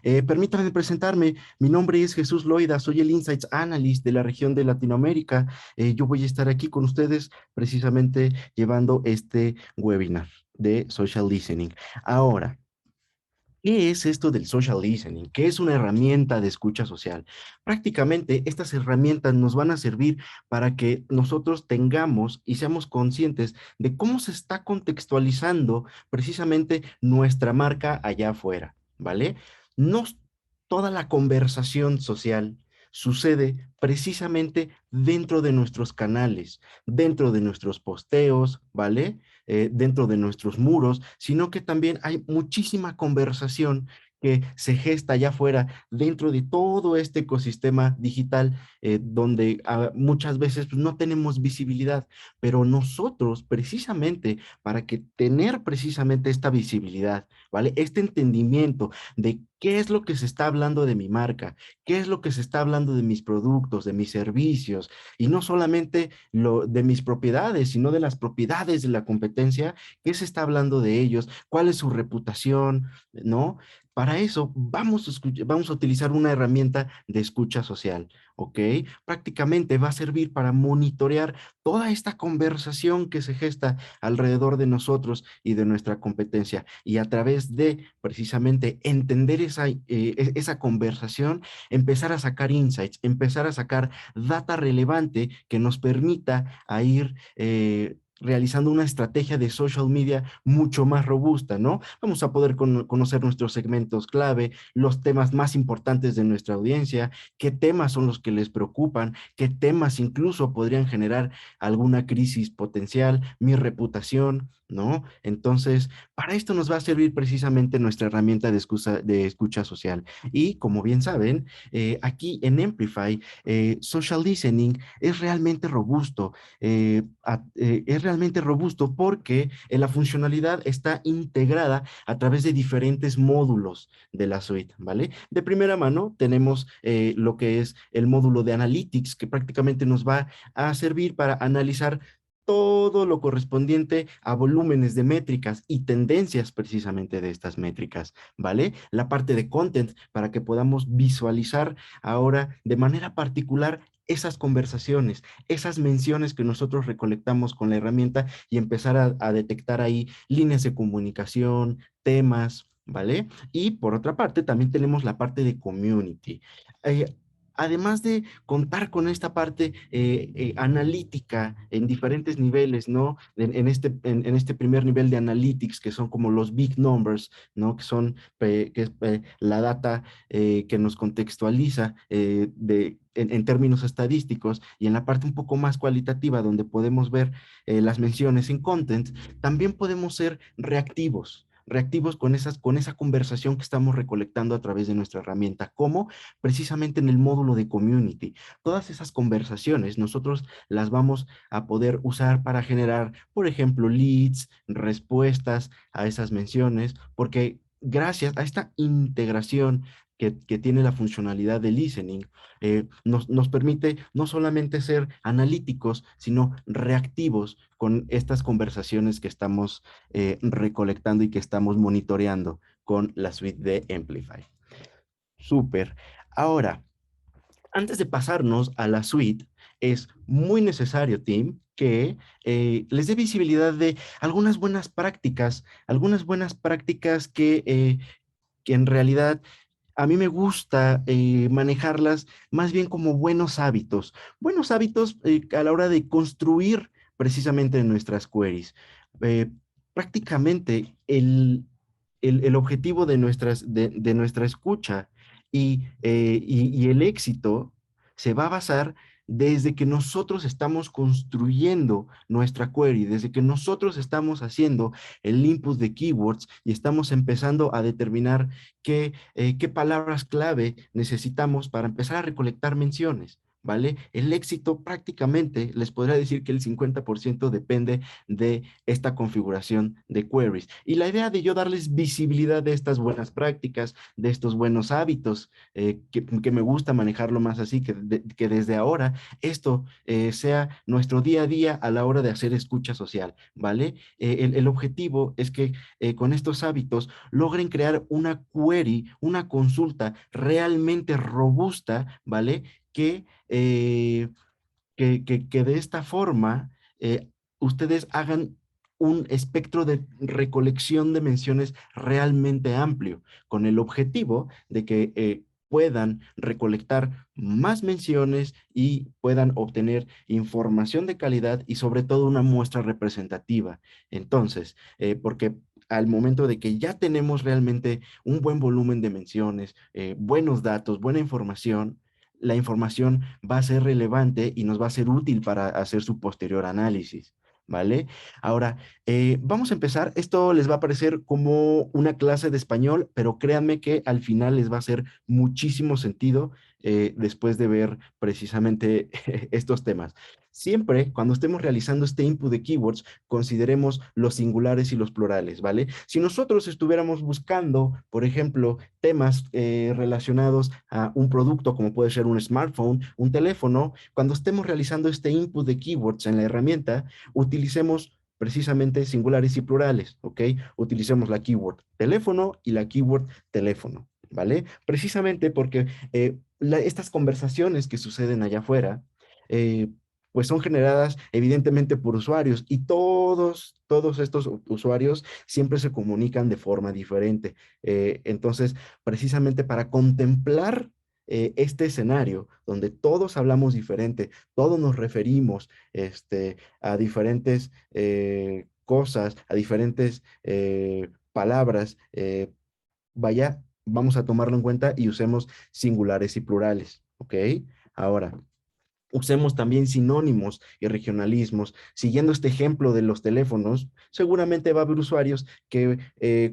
Permítanme presentarme. Mi nombre es Jesús Loida, soy el Insights Analyst de la región de Latinoamérica. Yo voy a estar aquí con ustedes precisamente llevando este webinar de Social Listening. Ahora, ¿qué es esto del social listening? ¿Qué es una herramienta de escucha social? Prácticamente estas herramientas nos van a servir para que nosotros tengamos y seamos conscientes de cómo se está contextualizando precisamente nuestra marca allá afuera, ¿vale? No toda la conversación social sucede precisamente dentro de nuestros canales, dentro de nuestros posteos, ¿vale? Dentro de nuestros muros, sino que también hay muchísima conversación que se gesta allá afuera dentro de todo este ecosistema digital donde muchas veces pues, no tenemos visibilidad, pero nosotros precisamente para que tener precisamente esta visibilidad, ¿vale? Este entendimiento de qué es lo que se está hablando de mi marca, qué es lo que se está hablando de mis productos, de mis servicios, y no solamente de mis propiedades, sino de las propiedades de la competencia, qué se está hablando de ellos, cuál es su reputación, ¿no? Para eso vamos a utilizar una herramienta de escucha social, ¿ok? Prácticamente va a servir para monitorear toda esta conversación que se gesta alrededor de nosotros y de nuestra competencia. Y a través de precisamente entender esa conversación, empezar a sacar insights, empezar a sacar data relevante que nos permita a ir realizando una estrategia de social media mucho más robusta, ¿no? Vamos a poder conocer nuestros segmentos clave, los temas más importantes de nuestra audiencia, qué temas son los que les preocupan, qué temas incluso podrían generar alguna crisis potencial, mi reputación, ¿no? Entonces, para esto nos va a servir precisamente nuestra herramienta de escucha social. Y como bien saben, aquí en Amplify, social listening es realmente robusto. Es realmente robusto porque la funcionalidad está integrada a través de diferentes módulos de la suite, ¿vale? De primera mano tenemos lo que es el módulo de Analytics, que prácticamente nos va a servir para analizar todo lo correspondiente a volúmenes de métricas y tendencias precisamente de estas métricas, ¿vale? La parte de content para que podamos visualizar ahora de manera particular esas conversaciones, esas menciones que nosotros recolectamos con la herramienta y empezar a detectar ahí líneas de comunicación, temas, ¿vale? Y por otra parte, también tenemos la parte de community. Eh, Además de contar con esta parte analítica en diferentes niveles, ¿no? En este primer nivel de analytics, que son como los big numbers, ¿no? Que son que es, la data que nos contextualiza en términos estadísticos, y en la parte un poco más cualitativa, donde podemos ver las menciones en content, también podemos ser reactivos con esa conversación que estamos recolectando a través de nuestra herramienta, como precisamente en el módulo de community. Todas esas conversaciones nosotros las vamos a poder usar para generar, por ejemplo, leads, respuestas a esas menciones, porque gracias a esta integración que tiene la funcionalidad de listening, nos permite no solamente ser analíticos, sino reactivos con estas conversaciones que estamos recolectando y que estamos monitoreando con la suite de Amplify. Súper. Ahora, antes de pasarnos a la suite, es muy necesario, Tim, que les dé visibilidad de algunas buenas prácticas que en realidad a mí me gusta manejarlas más bien como buenos hábitos a la hora de construir precisamente nuestras queries. Eh, Prácticamente el objetivo de nuestra escucha y el éxito se va a basar desde que nosotros estamos construyendo nuestra query, desde que nosotros estamos haciendo el input de keywords y estamos empezando a determinar qué palabras clave necesitamos para empezar a recolectar menciones, ¿vale? El éxito prácticamente, les podría decir que el 50% depende de esta configuración de queries. Y la idea de yo darles visibilidad de estas buenas prácticas, de estos buenos hábitos, que me gusta manejarlo más así, que desde ahora esto sea nuestro día a día a la hora de hacer escucha social, ¿vale? El objetivo es que con estos hábitos logren crear una query, una consulta realmente robusta, ¿vale? Que, eh, que de esta forma ustedes hagan un espectro de recolección de menciones realmente amplio, con el objetivo de que puedan recolectar más menciones y puedan obtener información de calidad y sobre todo una muestra representativa. Entonces, porque al momento de que ya tenemos realmente un buen volumen de menciones, buenos datos, buena información, la información va a ser relevante y nos va a ser útil para hacer su posterior análisis, ¿vale? Ahora, vamos a empezar. Esto les va a parecer como una clase de español, pero créanme que al final les va a hacer muchísimo sentido después de ver precisamente estos temas. Siempre, cuando estemos realizando este input de keywords, consideremos los singulares y los plurales, ¿vale? Si nosotros estuviéramos buscando, por ejemplo, temas relacionados a un producto como puede ser un smartphone, un teléfono, cuando estemos realizando este input de keywords en la herramienta, utilicemos precisamente singulares y plurales, ¿ok? Utilicemos la keyword teléfono y la keyword teléfono, ¿vale? Precisamente porque estas conversaciones que suceden allá afuera, eh, pues son generadas evidentemente por usuarios y todos estos usuarios siempre se comunican de forma diferente. Entonces, precisamente para contemplar este escenario donde todos hablamos diferente, todos nos referimos a diferentes cosas, a diferentes palabras, vaya, vamos a tomarlo en cuenta y usemos singulares y plurales, ¿ok? Ahora, usemos también sinónimos y regionalismos. Siguiendo este ejemplo de los teléfonos, seguramente va a haber usuarios que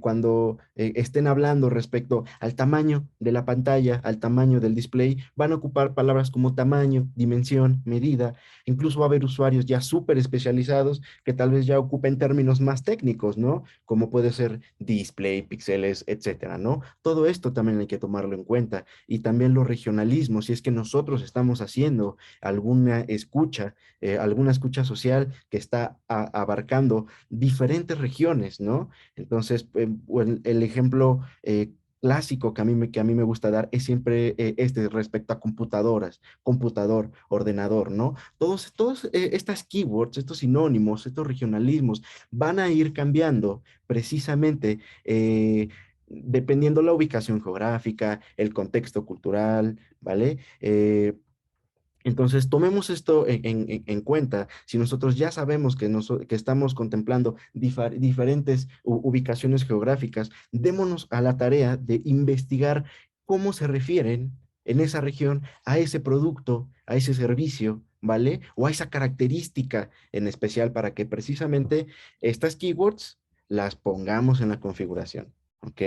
cuando estén hablando respecto al tamaño de la pantalla, al tamaño del display, van a ocupar palabras como tamaño, dimensión, medida. Incluso va a haber usuarios ya súper especializados que tal vez ya ocupen términos más técnicos, ¿no? Como puede ser display, píxeles, etcétera, ¿no? Todo esto también hay que tomarlo en cuenta. Y también los regionalismos, si es que nosotros estamos haciendo alguna escucha social que está abarcando diferentes regiones, ¿no? Entonces, el ejemplo clásico que a mí me gusta dar es siempre este respecto a computadoras, computador, ordenador, ¿no? Todos estas keywords, estos sinónimos, estos regionalismos van a ir cambiando precisamente dependiendo la ubicación geográfica, el contexto cultural, ¿vale? Entonces, tomemos esto en cuenta. Si nosotros ya sabemos que estamos contemplando diferentes ubicaciones geográficas, démonos a la tarea de investigar cómo se refieren en esa región a ese producto, a ese servicio, ¿vale? O a esa característica en especial para que precisamente estas keywords las pongamos en la configuración. ¿Ok?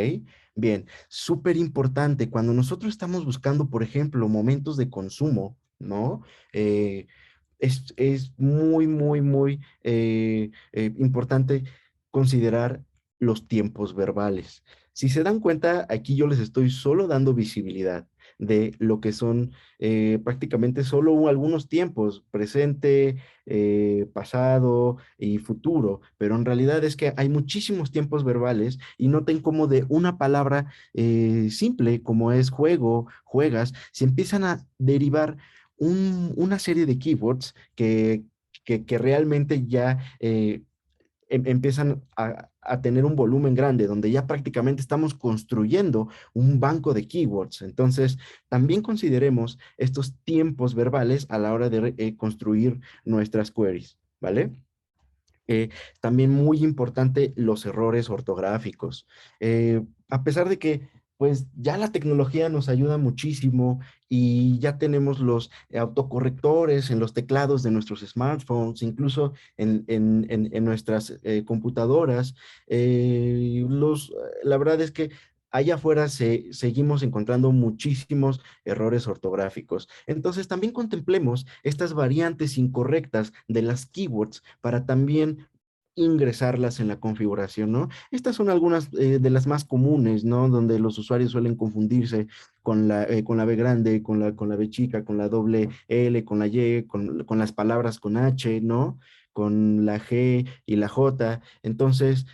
Bien, súper importante. Cuando nosotros estamos buscando, por ejemplo, momentos de consumo, ¿no? Eh, es muy importante considerar los tiempos verbales. Si se dan cuenta, aquí yo les estoy solo dando visibilidad de lo que son prácticamente solo algunos tiempos, presente, pasado y futuro, pero en realidad es que hay muchísimos tiempos verbales y noten cómo de una palabra simple como es juego, juegas, se empiezan a derivar una serie de keywords que realmente ya empiezan a tener un volumen grande, donde ya prácticamente estamos construyendo un banco de keywords. Entonces, también consideremos estos tiempos verbales a la hora de construir nuestras queries, ¿vale? Eh, También muy importante los errores ortográficos. A pesar de que pues ya la tecnología nos ayuda muchísimo y ya tenemos los autocorrectores en los teclados de nuestros smartphones, incluso en nuestras computadoras, la verdad es que allá afuera seguimos encontrando muchísimos errores ortográficos. Entonces, también contemplemos estas variantes incorrectas de las keywords para también ingresarlas en la configuración, ¿no? Estas son algunas de las más comunes, ¿no? Donde los usuarios suelen confundirse con la B grande, con la B chica, con la doble L, con la Y, con las palabras con H, ¿no? Con la G y la J. Entonces,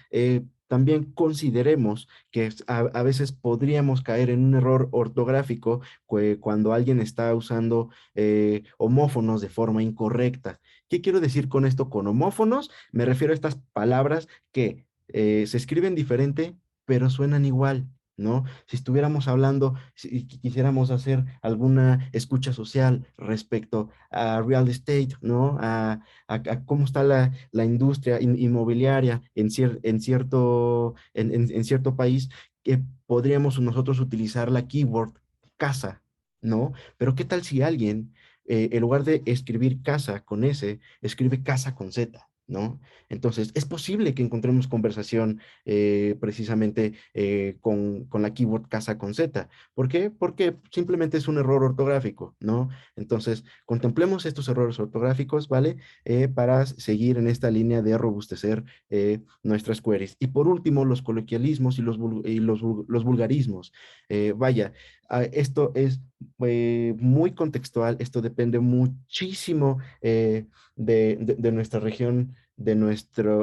también consideremos que a veces podríamos caer en un error ortográfico cuando alguien está usando homófonos de forma incorrecta. ¿Qué quiero decir con esto con homófonos? Me refiero a estas palabras que se escriben diferente, pero suenan igual, ¿no? Si estuviéramos hablando, si quisiéramos hacer alguna escucha social respecto a real estate, ¿no? A cómo está la industria inmobiliaria en cierto país, que podríamos nosotros utilizar la keyword casa, ¿no? Pero ¿qué tal si alguien, en lugar de escribir casa con S, escribe casa con Z? ¿No? Entonces, es posible que encontremos conversación precisamente con la keyword casa con Z. ¿Por qué? Porque simplemente es un error ortográfico, ¿no? Entonces, contemplemos estos errores ortográficos, ¿vale? Para seguir en esta línea de robustecer nuestras queries. Y por último, los coloquialismos y los vulgarismos. Vaya, esto es muy contextual, esto depende muchísimo de nuestra región,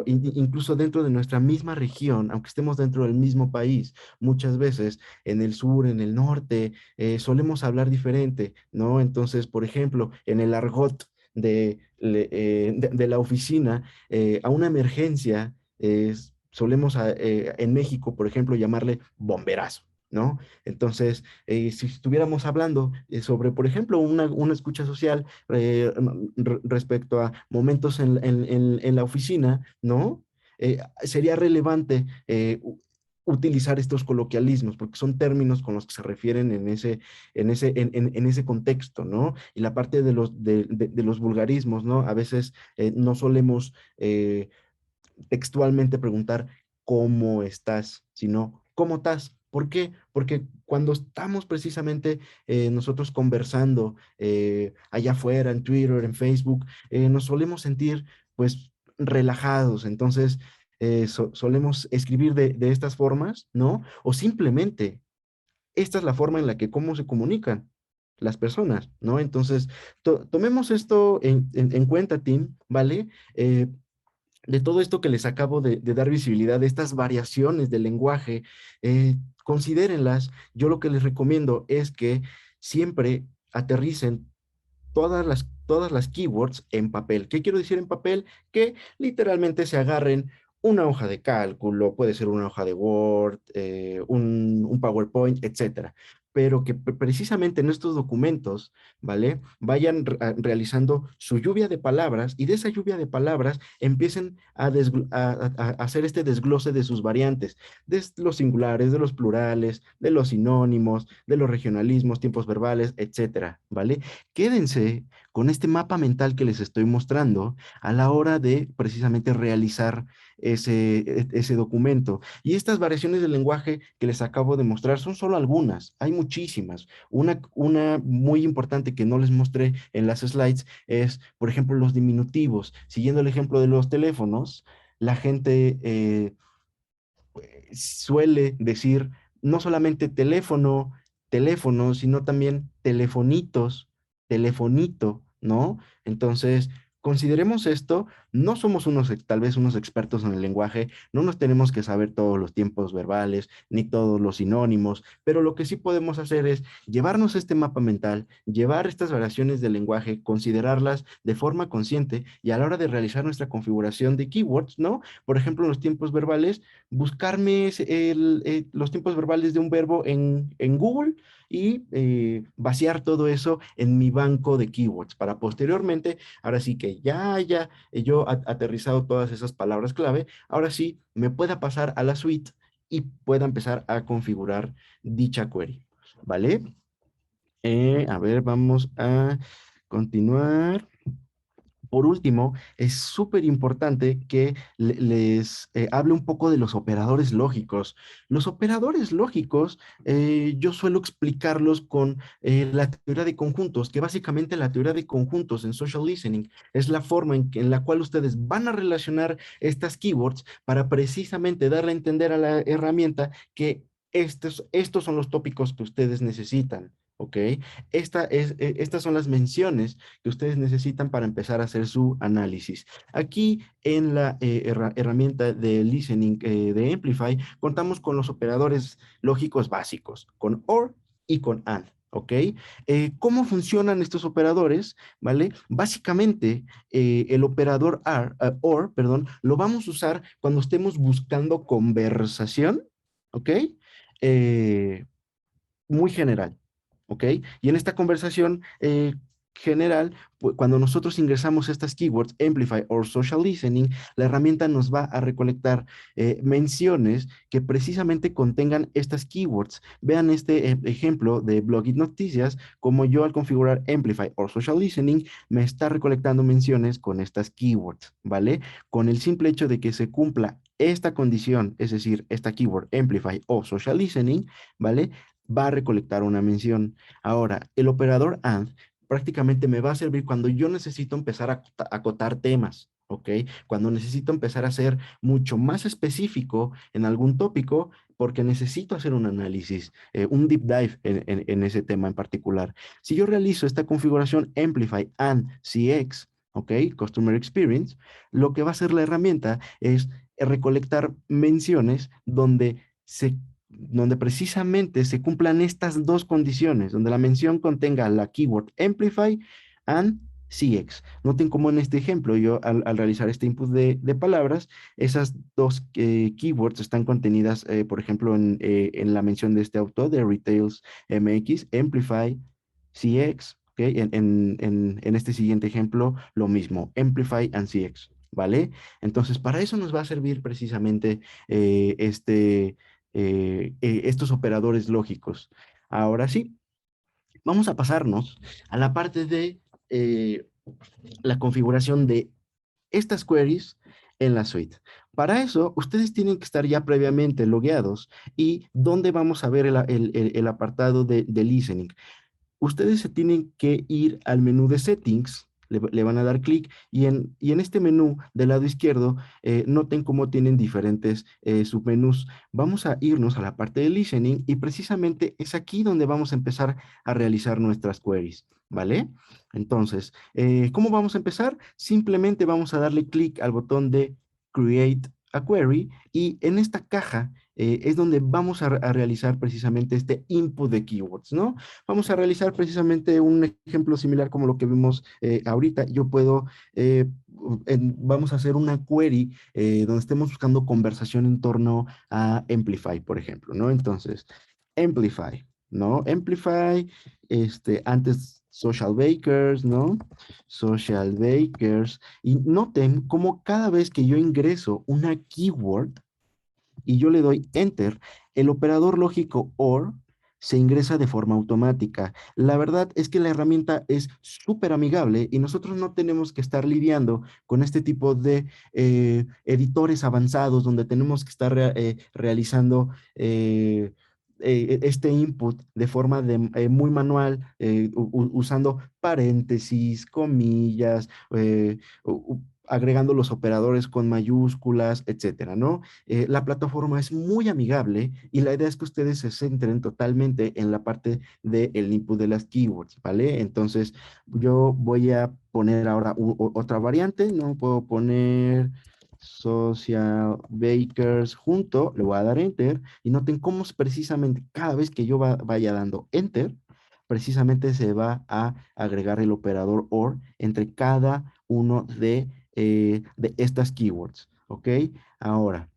incluso dentro de nuestra misma región, aunque estemos dentro del mismo país, muchas veces en el sur, en el norte, solemos hablar diferente, ¿no? Entonces, por ejemplo, en el argot de la oficina, a una emergencia, solemos en México, por ejemplo, llamarle bomberazo, ¿no? Entonces, si estuviéramos hablando sobre, por ejemplo, una escucha social respecto a momentos en la oficina, ¿no? Sería relevante utilizar estos coloquialismos, porque son términos con los que se refieren en ese contexto, ¿no? Y la parte de los vulgarismos, ¿no? A veces no solemos textualmente preguntar cómo estás, sino cómo estás. ¿Por qué? Porque cuando estamos precisamente nosotros conversando allá afuera, en Twitter, en Facebook, nos solemos sentir pues relajados. Entonces, solemos escribir de estas formas, ¿no? O simplemente, esta es la forma en la que cómo se comunican las personas, ¿no? Entonces, tomemos esto en cuenta, Tim, ¿vale? De todo esto que les acabo de dar visibilidad, de estas variaciones del lenguaje, considérenlas. Yo lo que les recomiendo es que siempre aterricen todas las keywords en papel. ¿Qué quiero decir en papel? Que literalmente se agarren una hoja de cálculo, puede ser una hoja de Word, un PowerPoint, etcétera. Pero que precisamente en estos documentos, ¿vale? Vayan realizando su lluvia de palabras y de esa lluvia de palabras empiecen a hacer este desglose de sus variantes, de los singulares, de los plurales, de los sinónimos, de los regionalismos, tiempos verbales, etcétera, ¿vale? Quédense con este mapa mental que les estoy mostrando a la hora de precisamente realizar ese documento. Y estas variaciones del lenguaje que les acabo de mostrar son solo algunas, hay muchísimas. Una muy importante que no les mostré en las slides es, por ejemplo, los diminutivos. Siguiendo el ejemplo de los teléfonos, la gente suele decir no solamente teléfono, sino también telefonitos, telefonito, ¿no? Entonces, consideremos esto, no somos tal vez unos expertos en el lenguaje, no nos tenemos que saber todos los tiempos verbales, ni todos los sinónimos, pero lo que sí podemos hacer es llevarnos este mapa mental, llevar estas variaciones del lenguaje, considerarlas de forma consciente y a la hora de realizar nuestra configuración de keywords, ¿no? Por ejemplo, en los tiempos verbales, buscarme los tiempos verbales de un verbo en Google y vaciar todo eso en mi banco de keywords para posteriormente, ahora sí que ya haya yo aterrizado todas esas palabras clave, ahora sí me pueda pasar a la suite y pueda empezar a configurar dicha query, ¿vale? A ver, vamos a continuar. Por último, es súper importante que les hable un poco de los operadores lógicos. Los operadores lógicos, yo suelo explicarlos con la teoría de conjuntos, que básicamente la teoría de conjuntos en social listening es la forma en la cual ustedes van a relacionar estas keywords para precisamente darle a entender a la herramienta que estos son los tópicos que ustedes necesitan. ¿Ok? Estas son las menciones que ustedes necesitan para empezar a hacer su análisis. Aquí en la herramienta de listening de Amplify, contamos con los operadores lógicos básicos, con OR y con AND. ¿Ok? ¿Cómo funcionan estos operadores? ¿Vale? Básicamente, el operador OR, perdón, lo vamos a usar cuando estemos buscando conversación, ¿ok? Eh, Muy general, ¿ok? Y en esta conversación general, cuando nosotros ingresamos estas keywords, Amplify o Social Listening, la herramienta nos va a recolectar menciones que precisamente contengan estas keywords. Vean este ejemplo de Blog y Noticias, como yo al configurar Amplify o Social Listening, me está recolectando menciones con estas keywords, ¿vale? Con el simple hecho de que se cumpla esta condición, es decir, esta keyword Amplify o Social Listening, ¿vale? Va a recolectar una mención. Ahora, el operador AND prácticamente me va a servir cuando yo necesito empezar a acotar temas, ¿ok? Cuando necesito empezar a ser mucho más específico en algún tópico, porque necesito hacer un análisis, un deep dive en ese tema en particular. Si yo realizo esta configuración Amplify and CX, ¿ok? Customer Experience, lo que va a hacer la herramienta es recolectar menciones donde precisamente se cumplan estas dos condiciones, donde la mención contenga la keyword Amplify and CX. Noten cómo en este ejemplo, yo al realizar este input de palabras, esas dos keywords están contenidas, por ejemplo, en la mención de este autor de Retails MX, Amplify, CX, ¿ok? En este siguiente ejemplo, lo mismo, Amplify and CX, ¿vale? Entonces, para eso nos va a servir precisamente estos operadores lógicos. Ahora sí, vamos a pasarnos a la parte de eh, la configuración de estas queries en la suite. Para eso, ustedes tienen que estar ya previamente logueados y dónde vamos a ver el apartado de listening. Ustedes se tienen que ir al menú de settings, le van a dar clic y en este menú del lado izquierdo, noten cómo tienen diferentes submenús. Vamos a irnos a la parte de listening y precisamente es aquí donde vamos a empezar a realizar nuestras queries, ¿vale? Entonces, ¿cómo vamos a empezar? Simplemente vamos a darle clic al botón de Create a Query y en esta caja es donde vamos a realizar precisamente este input de keywords, ¿no? Vamos a realizar precisamente un ejemplo similar como lo que vimos ahorita. Yo puedo, vamos a hacer una query donde estemos buscando conversación en torno a Amplify, por ejemplo, ¿no? Entonces, Amplify, ¿no? Amplify, antes Social Bakers, ¿no? Social Bakers. Y noten cómo cada vez que yo ingreso una keyword, y yo le doy Enter, el operador lógico OR se ingresa de forma automática. La verdad es que la herramienta es súper amigable y nosotros no tenemos que estar lidiando con este tipo de editores avanzados donde tenemos que estar realizando este input de forma muy manual, usando paréntesis, comillas, agregando los operadores con mayúsculas, etcétera, ¿no? La plataforma es muy amigable y la idea es que ustedes se centren totalmente en la parte del input de las keywords, ¿vale? Entonces, yo voy a poner ahora otra variante, ¿no? Puedo poner social bakers junto, le voy a dar enter y noten cómo es precisamente cada vez que yo vaya dando enter, precisamente se va a agregar el operador OR entre cada uno de estas keywords, ¿ok? Ahora,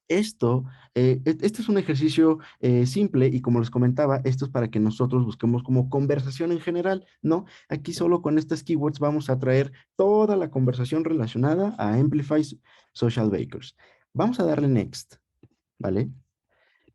este es un ejercicio simple y como les comentaba, esto es para que nosotros busquemos como conversación en general, ¿no? Aquí solo con estas keywords vamos a traer toda la conversación relacionada a Amplify Social Bakers. Vamos a darle Next, ¿vale?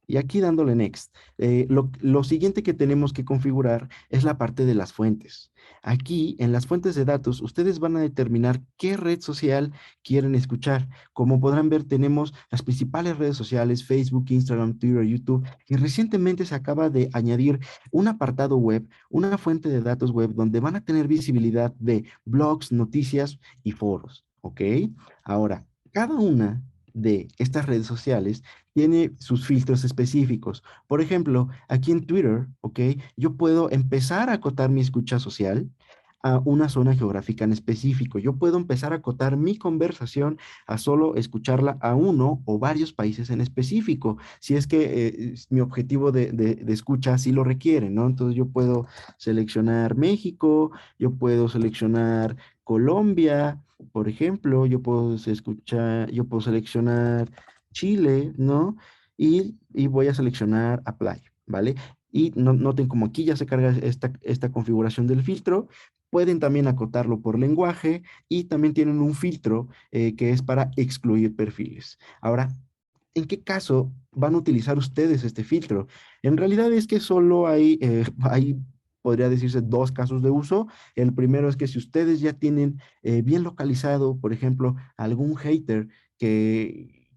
Y aquí dándole next, lo siguiente que tenemos que configurar es la parte de las fuentes. Aquí en las fuentes de datos, ustedes van a determinar qué red social quieren escuchar. Como podrán ver, tenemos las principales redes sociales, Facebook, Instagram, Twitter, YouTube, y recientemente se acaba de añadir un apartado web, una fuente de datos web, donde van a tener visibilidad de blogs, noticias y foros. ¿Ok? Ahora, cada una de estas redes sociales tiene sus filtros específicos. Por ejemplo, aquí en Twitter, ¿ok? Yo puedo empezar a acotar mi escucha social a una zona geográfica en específico. Yo puedo empezar a acotar mi conversación a solo escucharla a uno o varios países en específico, si es que mi objetivo de escucha así lo requiere, ¿no? Entonces yo puedo seleccionar México, yo puedo seleccionar Colombia, por ejemplo, yo puedo seleccionar Chile, ¿no? Y voy a seleccionar Apply, ¿vale? Y noten como aquí ya se carga esta configuración del filtro. Pueden también acotarlo por lenguaje y también tienen un filtro que es para excluir perfiles. Ahora, ¿en qué caso van a utilizar ustedes este filtro? En realidad es que solo hay, podría decirse, dos casos de uso. El primero es que si ustedes ya tienen bien localizado, por ejemplo, algún hater que,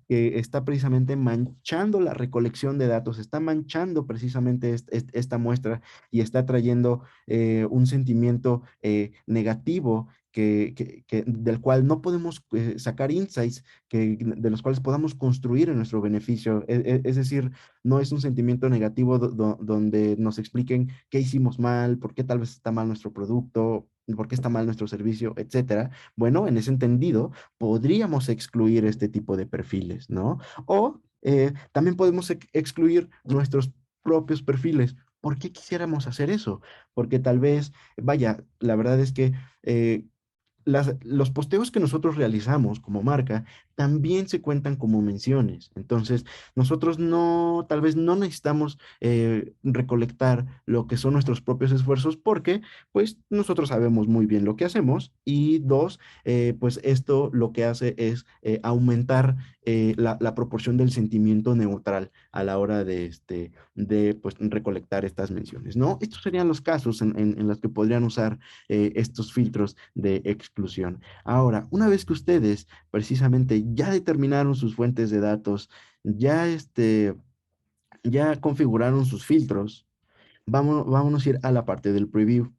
que está precisamente manchando la recolección de datos, está manchando precisamente esta muestra y está trayendo un sentimiento negativo del cual no podemos sacar insights de los cuales podamos construir en nuestro beneficio. Es decir, no es un sentimiento negativo donde nos expliquen qué hicimos mal, por qué tal vez está mal nuestro producto, por qué está mal nuestro servicio, etcétera. Bueno, en ese entendido, podríamos excluir este tipo de perfiles, ¿no? O también podemos excluir nuestros propios perfiles. ¿Por qué quisiéramos hacer eso? Porque tal vez, vaya, la verdad es que los posteos que nosotros realizamos como marca también se cuentan como menciones. Entonces, nosotros no, tal vez no necesitamos recolectar lo que son nuestros propios esfuerzos porque, pues, nosotros sabemos muy bien lo que hacemos y dos, pues esto lo que hace es aumentar la proporción del sentimiento neutral a la hora de pues, recolectar estas menciones, ¿no? Estos serían los casos en los que podrían usar estos filtros de exclusión. Ahora, una vez que ustedes precisamente ya determinaron sus fuentes de datos, ya configuraron sus filtros, vámonos a ir a la parte del preview.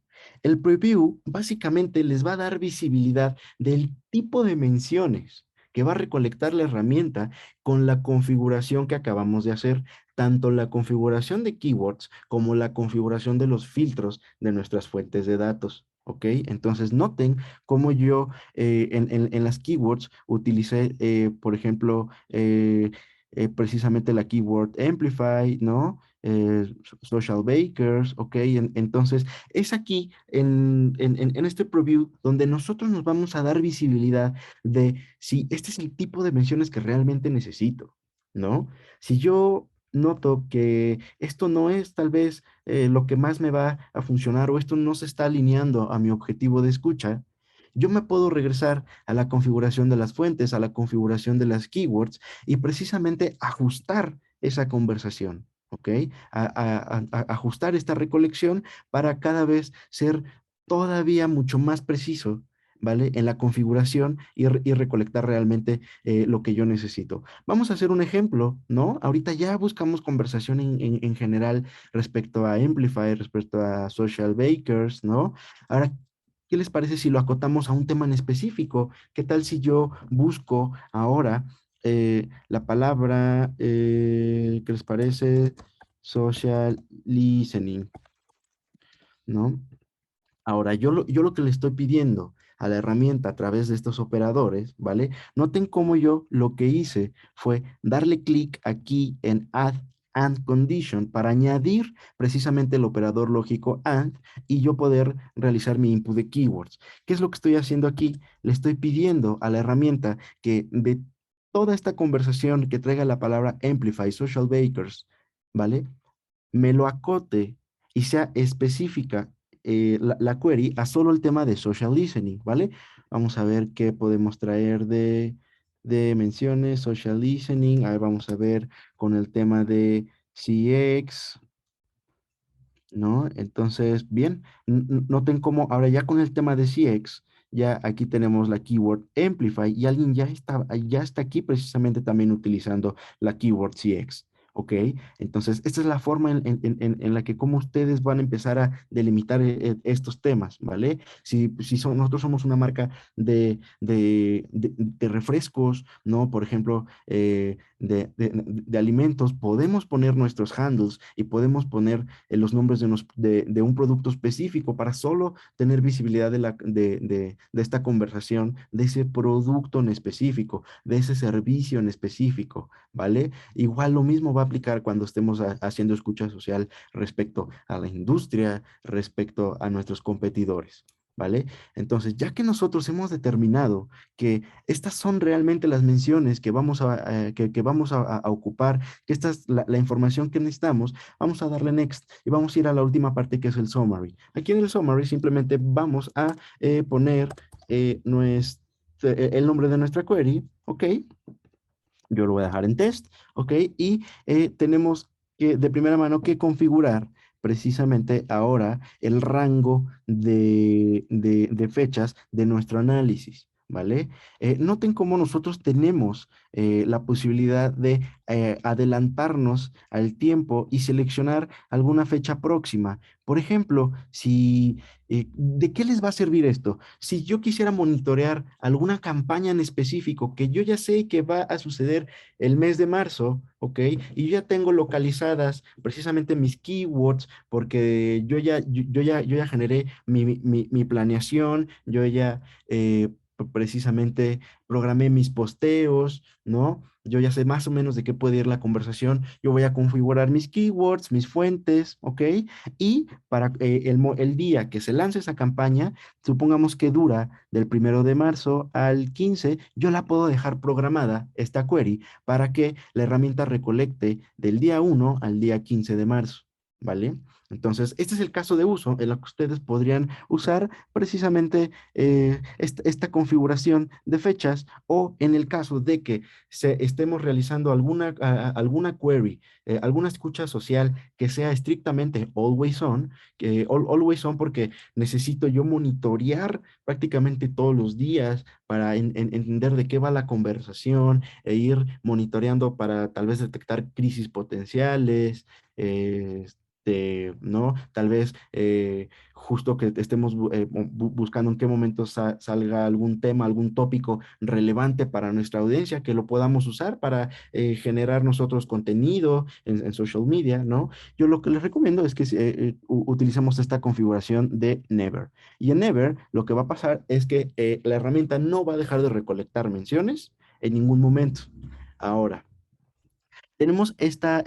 El preview básicamente les va a dar visibilidad del tipo de menciones que va a recolectar la herramienta con la configuración que acabamos de hacer, tanto la configuración de keywords como la configuración de los filtros de nuestras fuentes de datos. ¿Ok? Entonces noten cómo yo en las keywords utilicé, por ejemplo, precisamente la keyword Amplify, ¿no? Social Bakers, ¿ok? Entonces, es aquí en este preview donde nosotros nos vamos a dar visibilidad de si este es el tipo de menciones que realmente necesito, ¿no? Si yo noto que esto no es tal vez lo que más me va a funcionar o esto no se está alineando a mi objetivo de escucha, yo me puedo regresar a la configuración de las fuentes, a la configuración de las keywords y precisamente ajustar esa conversación. ¿Ok? Ajustar esta recolección para cada vez ser todavía mucho más preciso, ¿vale? En la configuración y recolectar realmente lo que yo necesito. Vamos a hacer un ejemplo, ¿no? Ahorita ya buscamos conversación en general respecto a Amplify, respecto a Social Bakers, ¿no? Ahora, ¿qué les parece si lo acotamos a un tema en específico? ¿Qué tal si yo busco ahora la palabra, ¿qué les parece? Social listening, ¿no? Ahora, yo lo que le estoy pidiendo a la herramienta a través de estos operadores, ¿vale? Noten cómo yo lo que hice fue darle clic aquí en Add and Condition para añadir precisamente el operador lógico AND y yo poder realizar mi input de keywords. ¿Qué es lo que estoy haciendo aquí? Le estoy pidiendo a la herramienta que de toda esta conversación que traiga la palabra Amplify, Social Bakers, ¿vale? Me lo acote y sea específica la query a solo el tema de social listening, ¿vale? Vamos a ver qué podemos traer de de menciones, social listening. Ahí vamos a ver con el tema de CX, ¿no? Entonces, bien, noten cómo ahora ya con el tema de CX, ya aquí tenemos la keyword Amplify y alguien ya está aquí precisamente también utilizando la keyword CX. ¿Ok? Entonces, esta es la forma en la que como ustedes van a empezar a delimitar estos temas, ¿vale? Nosotros somos una marca de refrescos, ¿no? Por ejemplo, de alimentos, podemos poner nuestros handles y podemos poner los nombres de un producto específico para solo tener visibilidad de esta conversación, de ese producto en específico, de ese servicio en específico, ¿vale? Igual lo mismo va a aplicar cuando estemos haciendo escucha social respecto a la industria, respecto a nuestros competidores. ¿Vale? Entonces, ya que nosotros hemos determinado que estas son realmente las menciones que vamos a ocupar, que esta es la información que necesitamos, vamos a darle next y vamos a ir a la última parte que es el summary. Aquí en el summary simplemente vamos a poner el nombre de nuestra query, ¿ok? Yo lo voy a dejar en test, ¿ok? Y tenemos que de primera mano que configurar precisamente ahora el rango de fechas de nuestro análisis, ¿vale? Noten cómo nosotros tenemos la posibilidad de adelantarnos al tiempo y seleccionar alguna fecha próxima. Por ejemplo, ¿de qué les va a servir esto? Si yo quisiera monitorear alguna campaña en específico que yo ya sé que va a suceder el mes de marzo, ¿ok? Y yo ya tengo localizadas precisamente mis keywords porque yo ya generé mi planeación, yo ya precisamente programé mis posteos, ¿no? Yo ya sé más o menos de qué puede ir la conversación. Yo voy a configurar mis keywords, mis fuentes, ¿ok? Y para el día que se lance esa campaña, supongamos que dura del 1 de marzo al 15, yo la puedo dejar programada, esta query, para que la herramienta recolecte del día 1 al día 15 de marzo, ¿vale? Entonces, este es el caso de uso en el que ustedes podrían usar precisamente esta configuración de fechas o en el caso de que estemos realizando alguna query, alguna escucha social que sea estrictamente always on porque necesito yo monitorear prácticamente todos los días para entender de qué va la conversación e ir monitoreando para tal vez detectar crisis potenciales, ¿no? Tal vez justo que estemos buscando en qué momento salga algún tema, algún tópico relevante para nuestra audiencia, que lo podamos usar para generar nosotros contenido en social media, ¿no? Yo lo que les recomiendo es que utilicemos esta configuración de Never. Y en Never lo que va a pasar es que la herramienta no va a dejar de recolectar menciones en ningún momento. Ahora, tenemos esta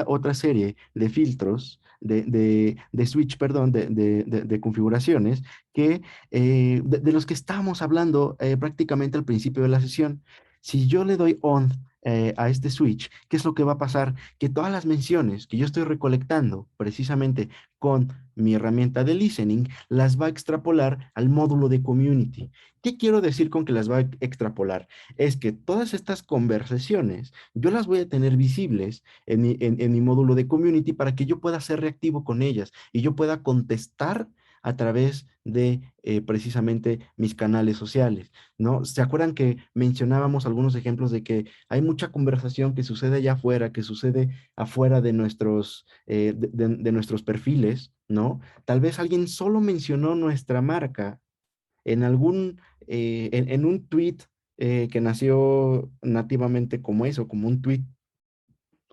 otra serie de filtros, de switch, perdón, de configuraciones de los que estábamos hablando prácticamente al principio de la sesión. Si yo le doy on a este switch, ¿qué es lo que va a pasar? Que todas las menciones que yo estoy recolectando precisamente con mi herramienta de listening, las va a extrapolar al módulo de community. ¿Qué quiero decir con que las va a extrapolar? Es que todas estas conversaciones yo las voy a tener visibles en mi módulo de community para que yo pueda ser reactivo con ellas y yo pueda contestar a través de precisamente mis canales sociales, ¿no? ¿Se acuerdan que mencionábamos algunos ejemplos de que hay mucha conversación que sucede allá afuera, que sucede afuera de nuestros perfiles, ¿no? Tal vez alguien solo mencionó nuestra marca en un tweet que nació nativamente como eso, como un tweet,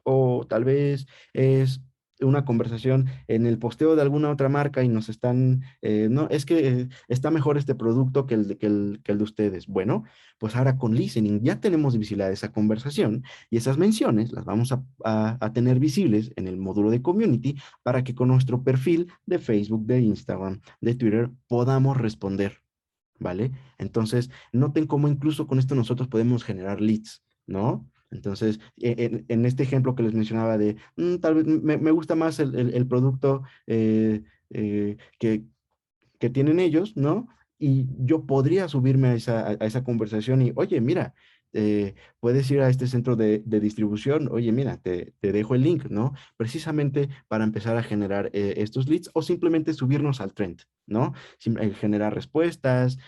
o tal vez es una conversación en el posteo de alguna otra marca y nos están, no, es que está mejor este producto que el de ustedes. Bueno, pues ahora con listening ya tenemos visibilidad de esa conversación y esas menciones las vamos a tener visibles en el módulo de community para que con nuestro perfil de Facebook, de Instagram, de Twitter podamos responder. ¿Vale? Entonces, noten cómo incluso con esto nosotros podemos generar leads, ¿no? Entonces, en este ejemplo que les mencionaba de, tal vez me gusta más el producto que tienen ellos, ¿no? Y yo podría subirme a esa conversación y, oye, mira, puedes ir a este centro de distribución, oye, mira, te dejo el link, ¿no? Precisamente para empezar a generar estos leads o simplemente subirnos al trend, ¿no? Generar respuestas,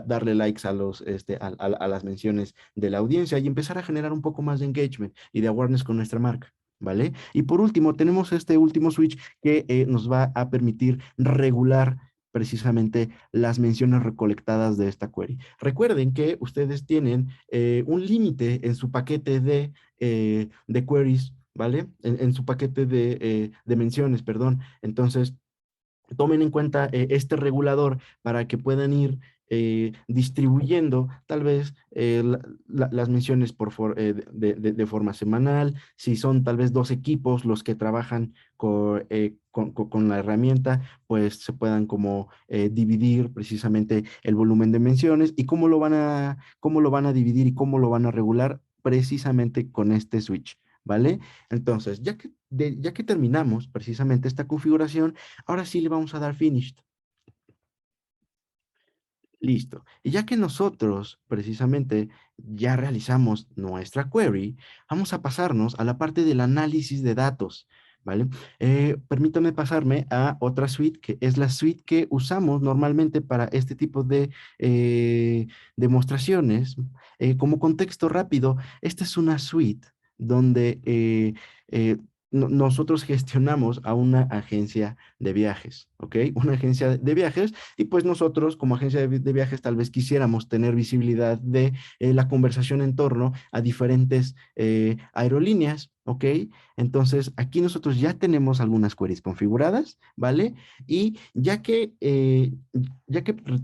darle likes a a las menciones de la audiencia y empezar a generar un poco más de engagement y de awareness con nuestra marca. ¿Vale? Y por último, tenemos este último switch que nos va a permitir regular precisamente las menciones recolectadas de esta query. Recuerden que ustedes tienen un límite en su paquete de queries, ¿vale? En su paquete de menciones, perdón. Entonces, tomen en cuenta este regulador para que puedan ir distribuyendo tal vez las menciones de forma semanal, si son tal vez dos equipos los que trabajan con la herramienta, pues se puedan como dividir precisamente el volumen de menciones y cómo lo van a dividir y cómo lo van a regular precisamente con este switch, ¿vale? Entonces, ya que terminamos precisamente esta configuración, ahora sí le vamos a dar finished. Listo. Y ya que nosotros precisamente ya realizamos nuestra query, vamos a pasarnos a la parte del análisis de datos, ¿vale? Permítame pasarme a otra suite, que es la suite que usamos normalmente para este tipo de demostraciones. Como contexto rápido, esta es una suite donde eh, nosotros gestionamos a una agencia de viajes, ¿ok? Una agencia de viajes y pues nosotros como agencia de viajes tal vez quisiéramos tener visibilidad de la conversación en torno a diferentes aerolíneas, ¿ok? Entonces aquí nosotros ya tenemos algunas queries configuradas, ¿vale? Y ya que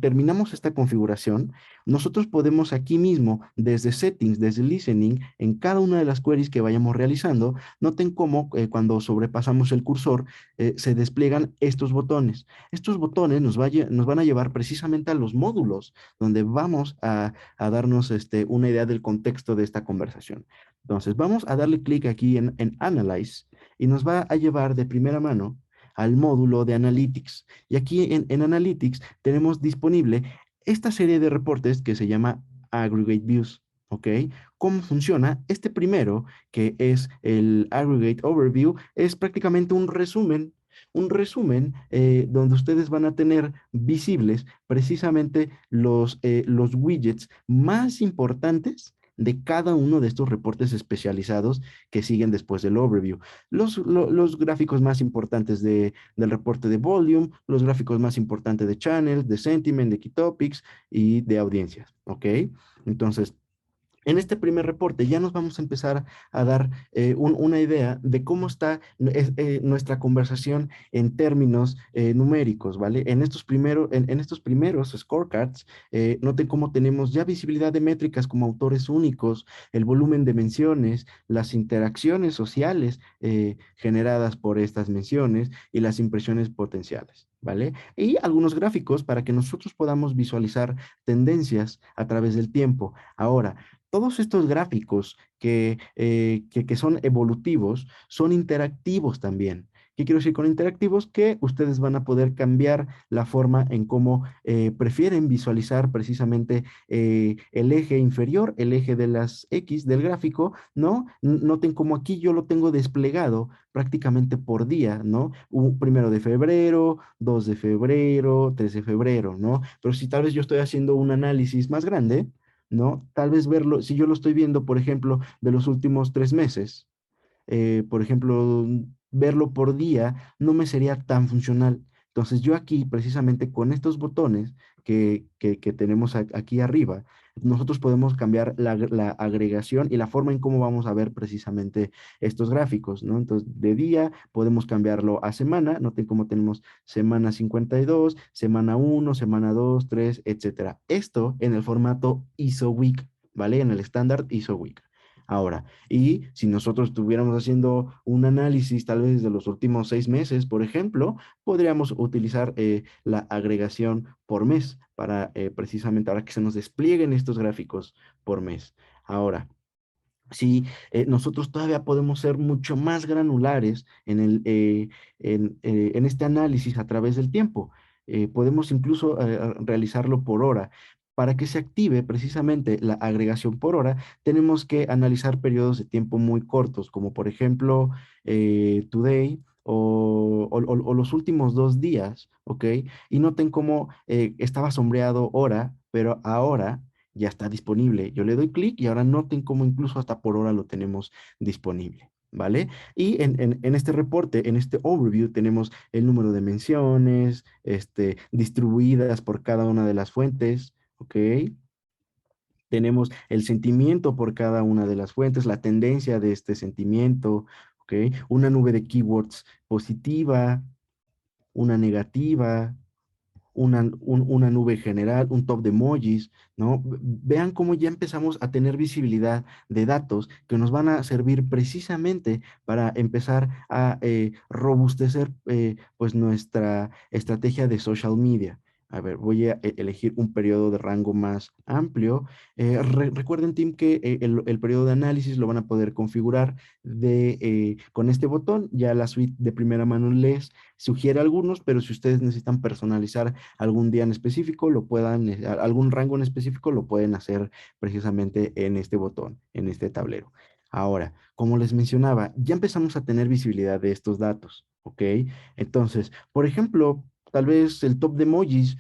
terminamos esta configuración, nosotros podemos aquí mismo, desde settings, desde listening, en cada una de las queries que vayamos realizando, noten cómo cuando sobrepasamos el cursor se despliegan estos botones. Estos botones nos van a llevar precisamente a los módulos donde vamos a darnos una idea del contexto de esta conversación. Entonces, vamos a darle clic aquí en Analyze y nos va a llevar de primera mano al módulo de Analytics. Y aquí en Analytics tenemos disponible esta serie de reportes que se llama Aggregate Views. ¿Ok? ¿Cómo funciona? Este primero, que es el Aggregate Overview, es prácticamente un resumen donde ustedes van a tener visibles precisamente los widgets más importantes de cada uno de estos reportes especializados que siguen después del overview. Los gráficos más importantes del reporte de volume, los gráficos más importantes de channels, de sentiment, de key topics y de audiencias, ¿ok? Entonces, en este primer reporte ya nos vamos a empezar a dar una idea de cómo está nuestra conversación en términos numéricos, ¿vale? En estos primeros scorecards, noten cómo tenemos ya visibilidad de métricas como autores únicos, el volumen de menciones, las interacciones sociales generadas por estas menciones y las impresiones potenciales, ¿vale? Y algunos gráficos para que nosotros podamos visualizar tendencias a través del tiempo. Ahora, todos estos gráficos que son evolutivos son interactivos también. ¿Qué quiero decir con interactivos? Que ustedes van a poder cambiar la forma en cómo prefieren visualizar precisamente el eje inferior, el eje de las X del gráfico, ¿no? Noten como aquí yo lo tengo desplegado prácticamente por día, ¿no? Primero de febrero, 2 de febrero, 3 de febrero, ¿no? Pero si tal vez yo estoy haciendo un análisis más grande, ¿no? Tal vez verlo, si yo lo estoy viendo, por ejemplo, de los últimos 3 meses, por ejemplo, verlo por día no me sería tan funcional. Entonces yo aquí, precisamente con estos botones que tenemos aquí arriba, nosotros podemos cambiar la agregación y la forma en cómo vamos a ver precisamente estos gráficos, ¿no? Entonces, de día podemos cambiarlo a semana, noten cómo tenemos semana 52, semana 1, semana 2, 3, etcétera. Esto en el formato ISO Week, ¿vale? En el estándar ISO Week. Ahora, y si nosotros estuviéramos haciendo un análisis tal vez de los últimos 6 meses, por ejemplo, podríamos utilizar la agregación por mes precisamente para que se nos desplieguen estos gráficos por mes. Ahora, si nosotros todavía podemos ser mucho más granulares en este análisis a través del tiempo. Podemos incluso realizarlo por hora. para que se active precisamente la agregación por hora, tenemos que analizar periodos de tiempo muy cortos, como por ejemplo today o los últimos 2 días, ¿ok? Y noten cómo estaba sombreado hora, pero ahora ya está disponible. Yo le doy clic y ahora noten cómo incluso hasta por hora lo tenemos disponible. ¿Vale? Y en este reporte, en este overview, tenemos el número de menciones, distribuidas por cada una de las fuentes, ¿ok? Tenemos el sentimiento por cada una de las fuentes, la tendencia de este sentimiento, ¿ok? Una nube de keywords positiva, una negativa, una nube general, un top de emojis, ¿no? Vean cómo ya empezamos a tener visibilidad de datos que nos van a servir precisamente para empezar a robustecer pues nuestra estrategia de social media. A ver, voy a elegir un periodo de rango más amplio. Recuerden, Tim, que el periodo de análisis lo van a poder configurar con este botón. Ya la suite de primera mano les sugiere algunos, pero si ustedes necesitan personalizar algún día en específico, algún rango en específico, lo pueden hacer precisamente en este botón, en este tablero. Ahora, como les mencionaba, ya empezamos a tener visibilidad de estos datos, ¿ok? Entonces, por ejemplo, tal vez el top de emojis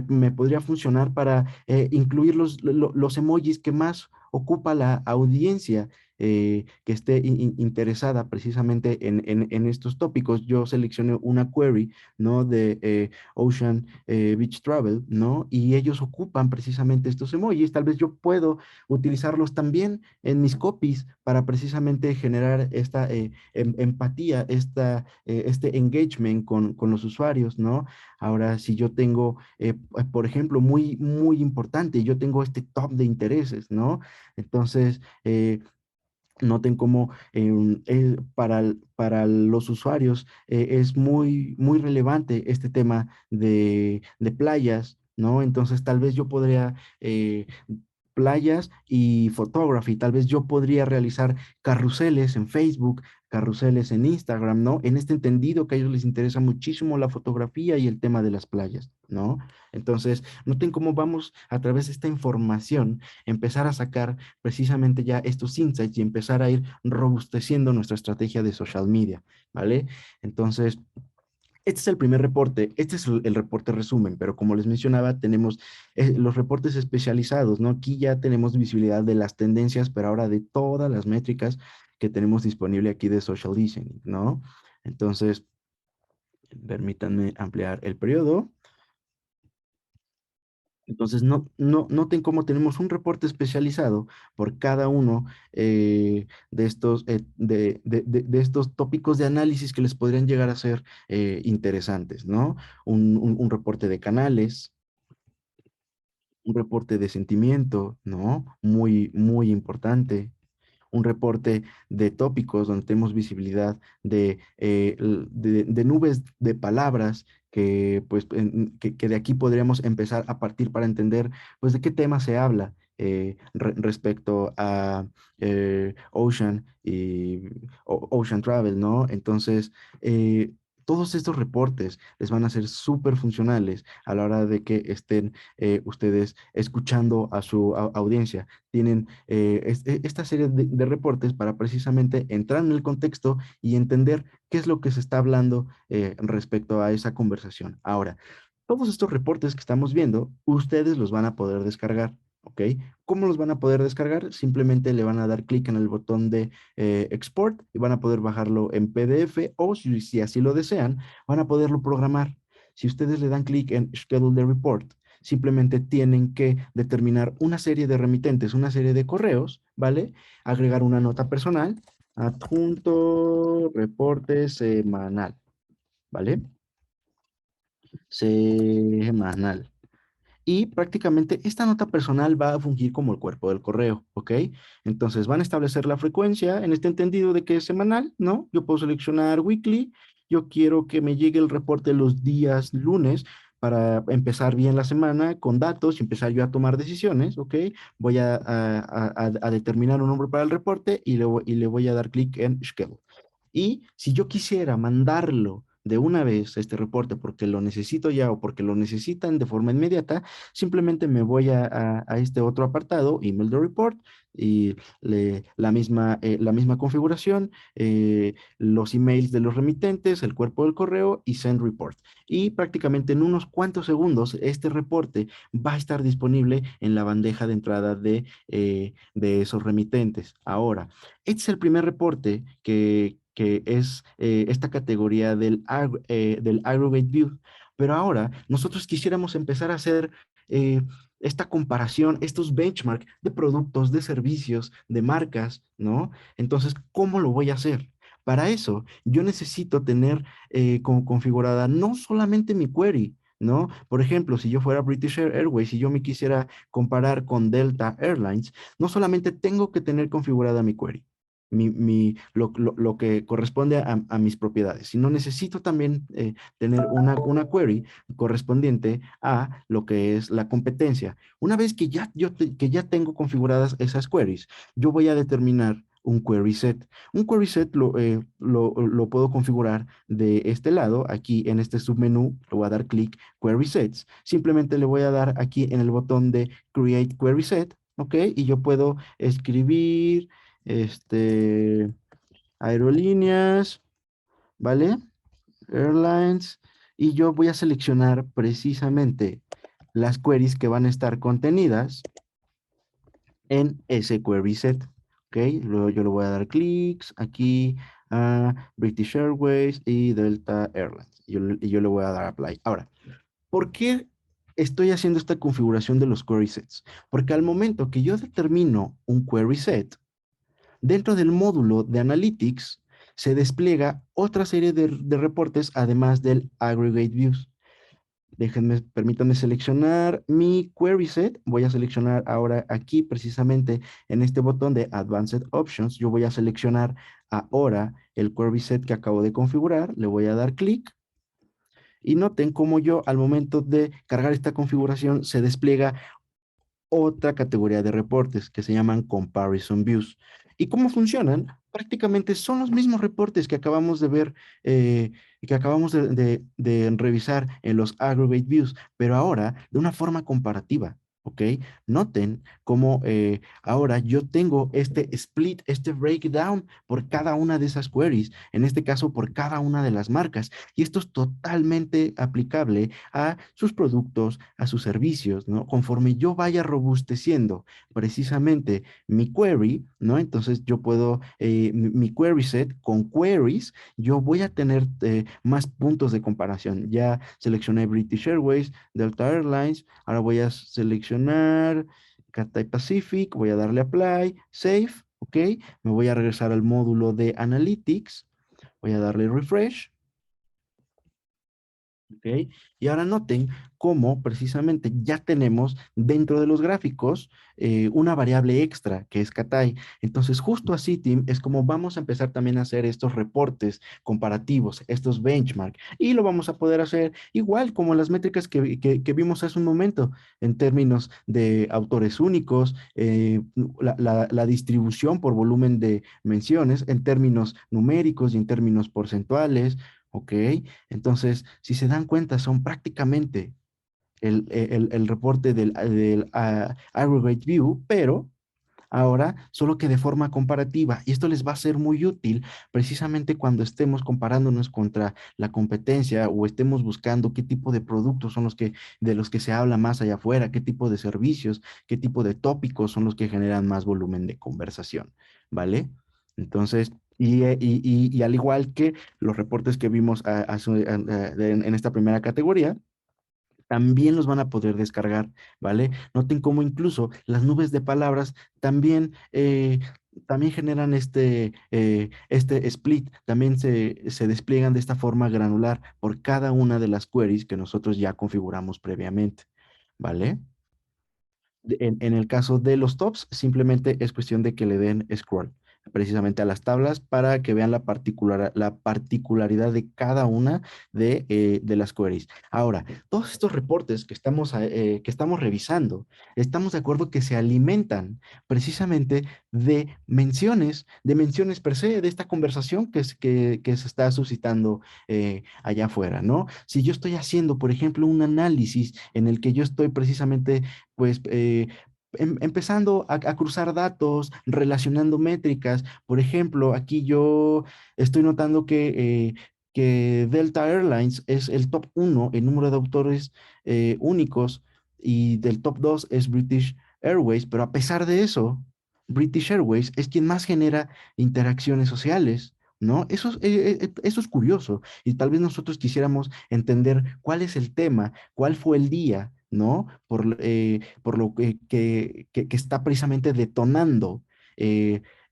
me podría funcionar para incluir los emojis que más ocupa la audiencia que esté interesada precisamente en estos tópicos. Yo seleccioné una query, ¿no? De Ocean Beach Travel, ¿no? Y ellos ocupan precisamente estos emojis. Tal vez yo puedo utilizarlos también en mis copies para precisamente generar esta empatía, este engagement con los usuarios, ¿no? Ahora, si yo tengo, por ejemplo, muy, muy importante, yo tengo este top de intereses, ¿no? Entonces, noten cómo para los usuarios es muy, muy relevante este tema de playas, ¿no? Entonces tal vez yo podría playas y photography, tal vez yo podría realizar carruseles en Facebook, carruseles en Instagram, ¿no? En este entendido que a ellos les interesa muchísimo la fotografía y el tema de las playas, ¿no? Entonces, noten cómo vamos a través de esta información empezar a sacar precisamente ya estos insights y empezar a ir robusteciendo nuestra estrategia de social media, ¿vale? Entonces, este es el primer reporte, este es el reporte resumen, pero como les mencionaba, tenemos los reportes especializados, ¿no? Aquí ya tenemos visibilidad de las tendencias, pero ahora de todas las métricas que tenemos disponible aquí de social listening, ¿no? Entonces, permítanme ampliar el periodo. Entonces, noten cómo tenemos un reporte especializado por cada uno de estos tópicos de análisis que les podrían llegar a ser interesantes, ¿no? Un reporte de canales, un reporte de sentimiento, ¿no? Muy, muy importante, un reporte de tópicos donde tenemos visibilidad de nubes de palabras que, pues, que de aquí podríamos empezar a partir para entender, pues, de qué tema se habla respecto a Ocean Travel, ¿no? Entonces, todos estos reportes les van a ser súper funcionales a la hora de que estén ustedes escuchando a su audiencia. Tienen esta serie de reportes para precisamente entrar en el contexto y entender qué es lo que se está hablando respecto a esa conversación. Ahora, todos estos reportes que estamos viendo, ustedes los van a poder descargar, ¿ok? ¿Cómo los van a poder descargar? Simplemente le van a dar clic en el botón de export y van a poder bajarlo en PDF o si así lo desean, van a poderlo programar. Si ustedes le dan clic en Schedule the Report, simplemente tienen que determinar una serie de remitentes, una serie de correos, ¿vale? Agregar una nota personal, adjunto reporte semanal, ¿vale? Semanal. Y prácticamente esta nota personal va a fungir como el cuerpo del correo, ¿ok? Entonces van a establecer la frecuencia en este entendido de que es semanal, ¿no? Yo puedo seleccionar weekly, yo quiero que me llegue el reporte los días lunes para empezar bien la semana con datos y empezar yo a tomar decisiones, ¿ok? Voy a determinar un nombre para el reporte y le voy a dar clic en schedule. Y si yo quisiera mandarlo de una vez este reporte porque lo necesito ya o porque lo necesitan de forma inmediata, simplemente me voy a este otro apartado, Email the Report, y la misma configuración, los emails de los remitentes, el cuerpo del correo y Send Report. Y prácticamente en unos cuantos segundos este reporte va a estar disponible en la bandeja de entrada de esos remitentes. Ahora, este es el primer reporte que es esta categoría del Aggregate View. Pero ahora nosotros quisiéramos empezar a hacer eh, esta comparación, estos benchmark de productos, de servicios, de marcas, ¿no? Entonces, ¿cómo lo voy a hacer? Para eso, yo necesito tener como configurada no solamente mi query, ¿no? Por ejemplo, si yo fuera British Airways y yo me quisiera comparar con Delta Airlines, no solamente tengo que tener configurada mi query, lo que corresponde a mis propiedades, sino necesito también tener una query correspondiente a lo que es la competencia. Una vez que que ya tengo configuradas esas queries, yo voy a determinar un query set. Un query set lo puedo configurar de este lado, aquí en este submenú, le voy a dar clic, Query Sets. Simplemente le voy a dar aquí en el botón de Create Query Set, ¿ok? Y yo puedo escribir, este, aerolíneas, ¿vale? Airlines, y yo voy a seleccionar precisamente las queries que van a estar contenidas en ese query set. ¿Ok? Luego yo le voy a dar clics aquí a British Airways y Delta Airlines. Y yo le voy a dar apply. Ahora, ¿por qué estoy haciendo esta configuración de los query sets? Porque al momento que yo determino un query set, dentro del módulo de Analytics se despliega otra serie de reportes además del Aggregate Views. Permítanme seleccionar mi query set. Voy a seleccionar ahora aquí precisamente en este botón de Advanced Options. Yo voy a seleccionar ahora el query set que acabo de configurar. Le voy a dar clic y noten cómo yo al momento de cargar esta configuración se despliega otra categoría de reportes que se llaman Comparison Views. ¿Y cómo funcionan? Prácticamente son los mismos reportes que acabamos de ver, que acabamos de revisar en los Aggregate Views, pero ahora de una forma comparativa. ¿Ok? Noten cómo ahora yo tengo este split, este breakdown por cada una de esas queries, en este caso por cada una de las marcas. Y esto es totalmente aplicable a sus productos, a sus servicios, ¿no? Conforme yo vaya robusteciendo precisamente mi query, ¿no? Entonces yo puedo, mi query set con queries, yo voy a tener más puntos de comparación. Ya seleccioné British Airways, Delta Airlines, ahora voy a seleccionar Cathay Pacific, voy a darle Apply, Save, ¿ok? Me voy a regresar al módulo de Analytics, voy a darle Refresh. ¿Ok? Y ahora noten cómo precisamente ya tenemos dentro de los gráficos una variable extra que es Cathay. Entonces, justo así, Tim, es como vamos a empezar también a hacer estos reportes comparativos, estos benchmark. Y lo vamos a poder hacer igual como las métricas que vimos hace un momento, en términos de autores únicos, la distribución por volumen de menciones, en términos numéricos y en términos porcentuales. ¿Ok? Entonces, si se dan cuenta, son prácticamente el reporte del Aggregate View, pero ahora solo que de forma comparativa. Y esto les va a ser muy útil precisamente cuando estemos comparándonos contra la competencia o estemos buscando qué tipo de productos son de los que se habla más allá afuera, qué tipo de servicios, qué tipo de tópicos son los que generan más volumen de conversación, ¿vale? Entonces, y al igual que los reportes que vimos en esta primera categoría, también los van a poder descargar, ¿vale? Noten cómo incluso las nubes de palabras también generan este split, también se despliegan de esta forma granular por cada una de las queries que nosotros ya configuramos previamente, ¿vale? En el caso de los tops, simplemente es cuestión de que le den scroll. precisamente a las tablas para que vean la particularidad de cada una de las queries. Ahora, todos estos reportes que estamos revisando, estamos de acuerdo que se alimentan precisamente de menciones per se, de esta conversación que se está suscitando allá afuera, ¿no? Si yo estoy haciendo, por ejemplo, un análisis en el que yo estoy precisamente, pues, empezando a cruzar datos, relacionando métricas. Por ejemplo, aquí yo estoy notando que Delta Airlines es el top uno en número de autores únicos y del top 2 es British Airways, pero a pesar de eso, British Airways es quien más genera interacciones sociales. ¿No? Eso es curioso y tal vez nosotros quisiéramos entender cuál es el tema, cuál fue el día, ¿no? Por lo que está precisamente detonando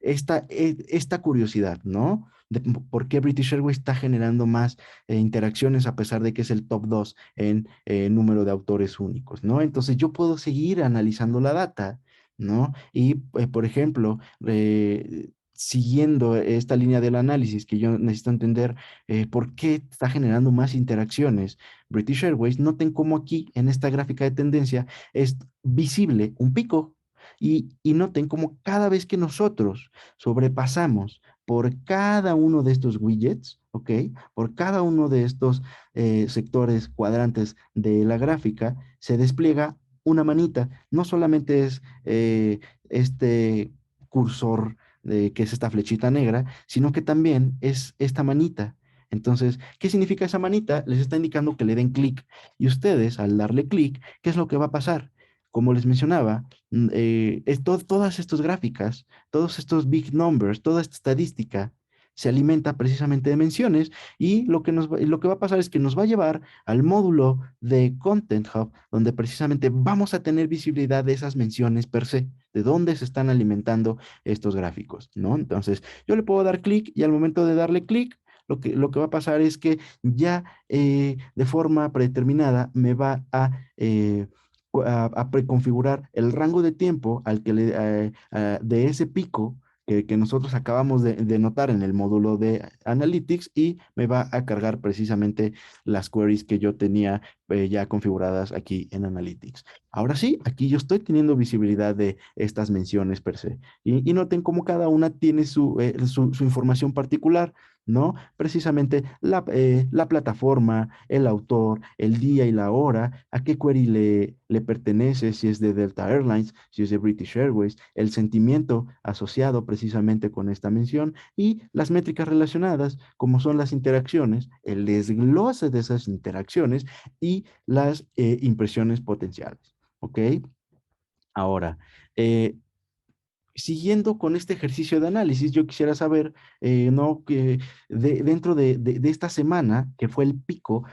esta curiosidad, ¿no? De por qué British Airways está generando más interacciones a pesar de que es el top 2 en número de autores únicos, ¿no? Entonces yo puedo seguir analizando la data, ¿no? Y, por ejemplo, siguiendo esta línea del análisis que yo necesito entender por qué está generando más interacciones British Airways, noten cómo aquí en esta gráfica de tendencia es visible un pico y noten cómo cada vez que nosotros sobrepasamos por cada uno de estos widgets, ¿ok? Por cada uno de estos sectores cuadrantes de la gráfica, se despliega una manita. No solamente es este cursor que es esta flechita negra, sino que también es esta manita. Entonces, ¿qué significa esa manita? Les está indicando que le den clic. Y ustedes, al darle clic, ¿qué es lo que va a pasar? Como les mencionaba, todas estas gráficas, todos estos big numbers, toda esta estadística se alimenta precisamente de menciones y lo que va a pasar es que nos va a llevar al módulo de Content Hub, donde precisamente vamos a tener visibilidad de esas menciones per se, de dónde se están alimentando estos gráficos, ¿no? Entonces, yo le puedo dar clic y al momento de darle clic, lo que va a pasar es que ya de forma predeterminada me va a preconfigurar el rango de tiempo al que de ese pico que nosotros acabamos de notar en el módulo de Analytics y me va a cargar precisamente las queries que yo tenía ya configuradas aquí en Analytics. Ahora sí, aquí yo estoy teniendo visibilidad de estas menciones per se. Y noten cómo cada una tiene su información particular. ¿No? Precisamente la plataforma, el autor, el día y la hora, a qué query le pertenece, si es de Delta Airlines, si es de British Airways, el sentimiento asociado precisamente con esta mención y las métricas relacionadas, como son las interacciones, el desglose de esas interacciones y las impresiones potenciales. ¿Ok? Ahora, eh, siguiendo con este ejercicio de análisis, yo quisiera saber, ¿no? Que dentro de esta semana, que fue el pico,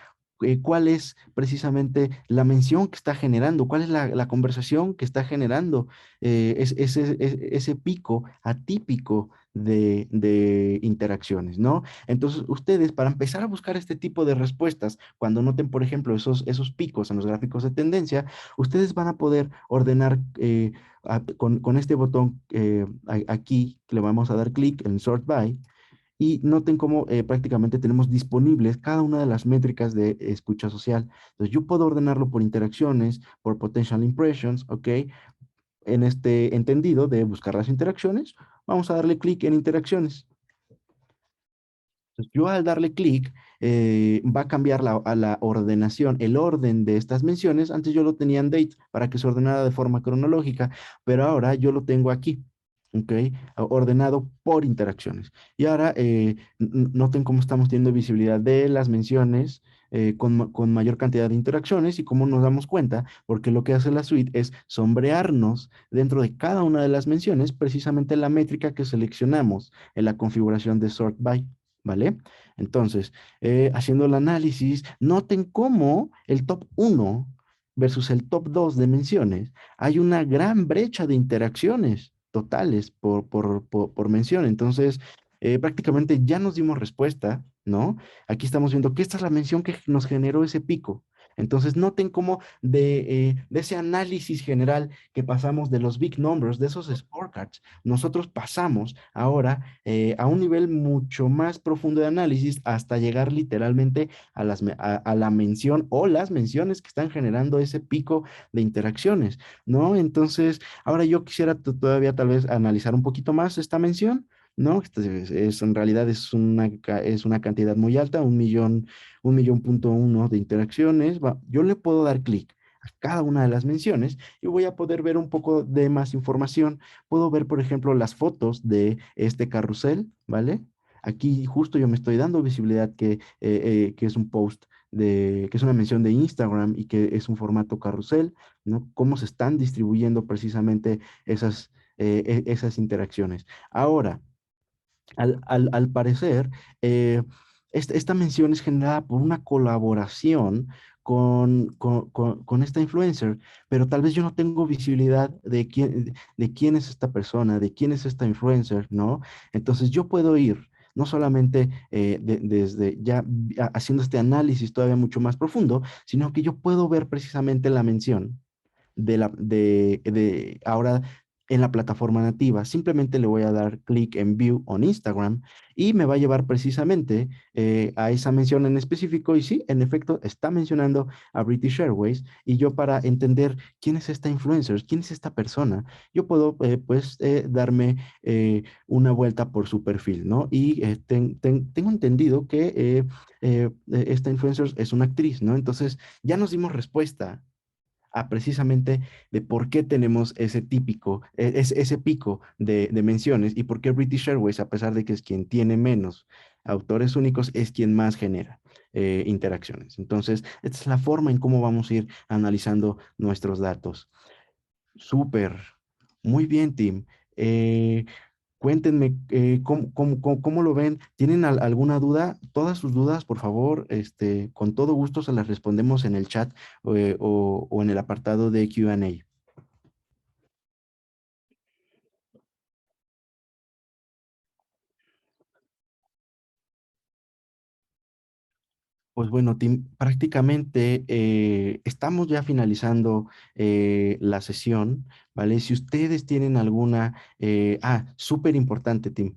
¿cuál es precisamente la mención que está generando? ¿Cuál es la conversación que está generando ese pico atípico de interacciones, ¿no? Entonces, ustedes, para empezar a buscar este tipo de respuestas, cuando noten, por ejemplo, esos picos en los gráficos de tendencia, ustedes van a poder ordenar con este botón aquí, que le vamos a dar clic en Sort By, y noten cómo prácticamente tenemos disponibles cada una de las métricas de escucha social. Entonces yo puedo ordenarlo por interacciones, por potential impressions, ¿ok? En este entendido de buscar las interacciones, vamos a darle clic en interacciones. Entonces, yo al darle clic, va a cambiar a la ordenación, el orden de estas menciones. Antes yo lo tenía en date para que se ordenara de forma cronológica, pero ahora yo lo tengo aquí, ¿ok? Ordenado por interacciones. Y ahora noten cómo estamos teniendo visibilidad de las menciones con mayor cantidad de interacciones y cómo nos damos cuenta, porque lo que hace la suite es sombrearnos dentro de cada una de las menciones precisamente la métrica que seleccionamos en la configuración de sort by. ¿Vale? Entonces, haciendo el análisis, noten cómo el top uno versus el top 2 de menciones, hay una gran brecha de interacciones totales por mención. Entonces, prácticamente ya nos dimos respuesta, ¿no? Aquí estamos viendo que esta es la mención que nos generó ese pico. Entonces, noten cómo de ese análisis general que pasamos de los big numbers, de esos scorecards, nosotros pasamos ahora a un nivel mucho más profundo de análisis hasta llegar literalmente a la mención o las menciones que están generando ese pico de interacciones, ¿no? Entonces, ahora yo quisiera todavía tal vez analizar un poquito más esta mención. ¿No? En realidad es una cantidad muy alta, 1.000.000 de interacciones. Yo le puedo dar clic a cada una de las menciones y voy a poder ver un poco de más información. Puedo ver, por ejemplo, las fotos de este carrusel, ¿vale? Aquí justo yo me estoy dando visibilidad que es un post que es una mención de Instagram y que es un formato carrusel, ¿no? Cómo se están distribuyendo precisamente esas interacciones. Ahora, al parecer, eh, esta mención es generada por una colaboración con esta influencer, pero tal vez yo no tengo visibilidad de quién es esta persona, de quién es esta influencer, ¿no? Entonces yo puedo ir no solamente desde ya haciendo este análisis todavía mucho más profundo, sino que yo puedo ver precisamente la mención ahora en la plataforma nativa. Simplemente le voy a dar clic en View on Instagram y me va a llevar precisamente a esa mención en específico. Y sí, en efecto, está mencionando a British Airways. Y yo para entender quién es esta influencer, quién es esta persona, yo puedo darme una vuelta por su perfil, ¿no? Y tengo entendido que esta influencer es una actriz, ¿no? Entonces ya nos dimos respuesta a precisamente de por qué tenemos ese pico de menciones y por qué British Airways, a pesar de que es quien tiene menos autores únicos, es quien más genera interacciones. Entonces, esta es la forma en cómo vamos a ir analizando nuestros datos. Súper. Muy bien, Tim. Eh, Cuéntenme cómo lo ven. ¿Tienen alguna duda? Todas sus dudas, por favor, con todo gusto se las respondemos en el chat o en el apartado de Q&A. Pues bueno, Tim, prácticamente estamos ya finalizando la sesión, ¿vale? Si ustedes tienen súper importante, Tim,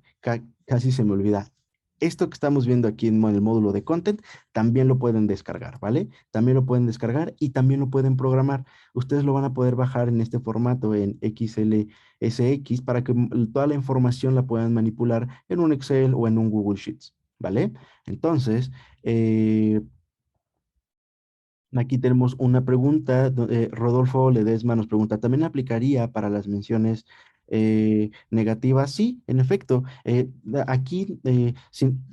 casi se me olvida. Esto que estamos viendo aquí en el módulo de content, también lo pueden descargar, ¿vale? También lo pueden descargar y también lo pueden programar. Ustedes lo van a poder bajar en este formato en XLSX para que toda la información la puedan manipular en un Excel o en un Google Sheets, ¿vale? Entonces, eh, aquí tenemos una pregunta. Rodolfo Ledesma nos pregunta, ¿también aplicaría para las menciones negativas? Sí, en efecto. Aquí, en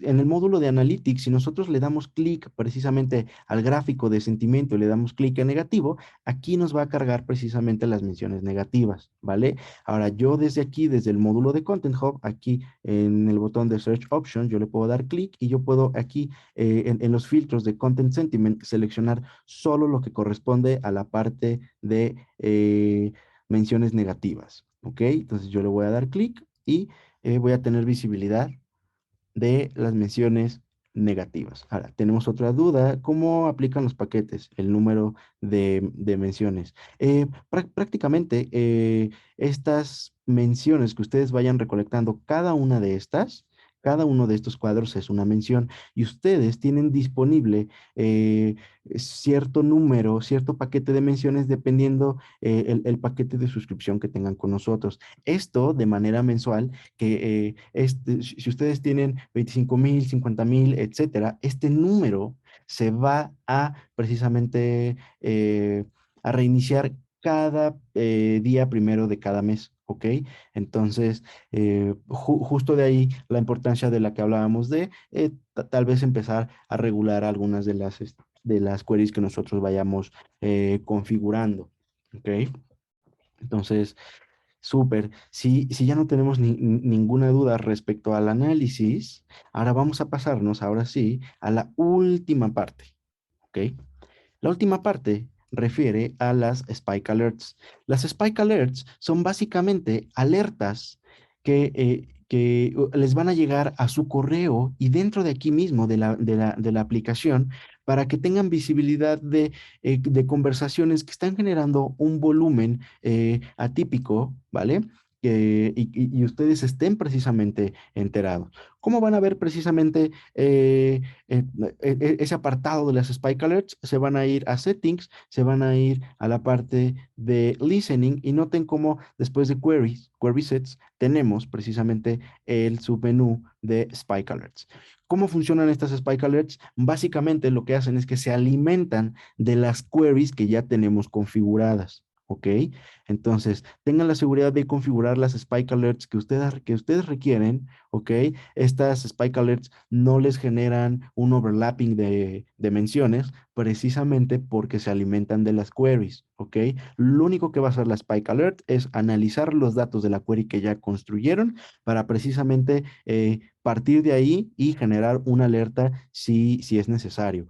el módulo de Analytics, si nosotros le damos clic precisamente al gráfico de sentimiento y le damos clic en negativo, aquí nos va a cargar precisamente las menciones negativas, ¿vale? Ahora, yo desde aquí, desde el módulo de Content Hub, aquí en el botón de Search Options, yo le puedo dar clic y yo puedo aquí en los filtros de Content Sentiment seleccionar solo lo que corresponde a la parte de menciones negativas, ¿ok? Entonces yo le voy a dar clic y voy a tener visibilidad de las menciones negativas. Ahora, tenemos otra duda, ¿cómo aplican los paquetes, el número de menciones? Prácticamente, estas menciones que ustedes vayan recolectando, cada uno de estos cuadros es una mención y ustedes tienen disponible eh, cierto número, cierto paquete de menciones dependiendo el paquete de suscripción que tengan con nosotros. Esto de manera mensual que si ustedes tienen 25.000, 50.000, etcétera, este número se va a precisamente a reiniciar cada día primero de cada mes, ¿ok? Entonces, justo de ahí la importancia de la que hablábamos de tal vez empezar a regular algunas de las queries que nosotros vayamos configurando, ¿ok? Entonces, súper. Si ya no tenemos ninguna duda respecto al análisis, ahora vamos a pasarnos, ahora sí, a la última parte, ¿ok? La última parte refiere a las Spike Alerts. Las Spike Alerts son básicamente alertas que les van a llegar a su correo y dentro de aquí mismo de la aplicación para que tengan visibilidad de conversaciones que están generando un volumen atípico, ¿vale? Y ustedes estén precisamente enterados. ¿Cómo van a ver precisamente ese apartado de las Spike Alerts? Se van a ir a Settings, se van a ir a la parte de Listening y noten cómo después de Queries, Query Sets, tenemos precisamente el submenú de Spike Alerts. ¿Cómo funcionan estas Spike Alerts? Básicamente lo que hacen es que se alimentan de las queries que ya tenemos configuradas. ¿Ok? Entonces, tengan la seguridad de configurar las Spike Alerts que ustedes requieren, ¿ok? Estas Spike Alerts no les generan un overlapping de menciones precisamente porque se alimentan de las queries, ¿ok? Lo único que va a hacer la Spike Alert es analizar los datos de la query que ya construyeron para precisamente partir de ahí y generar una alerta si es necesario.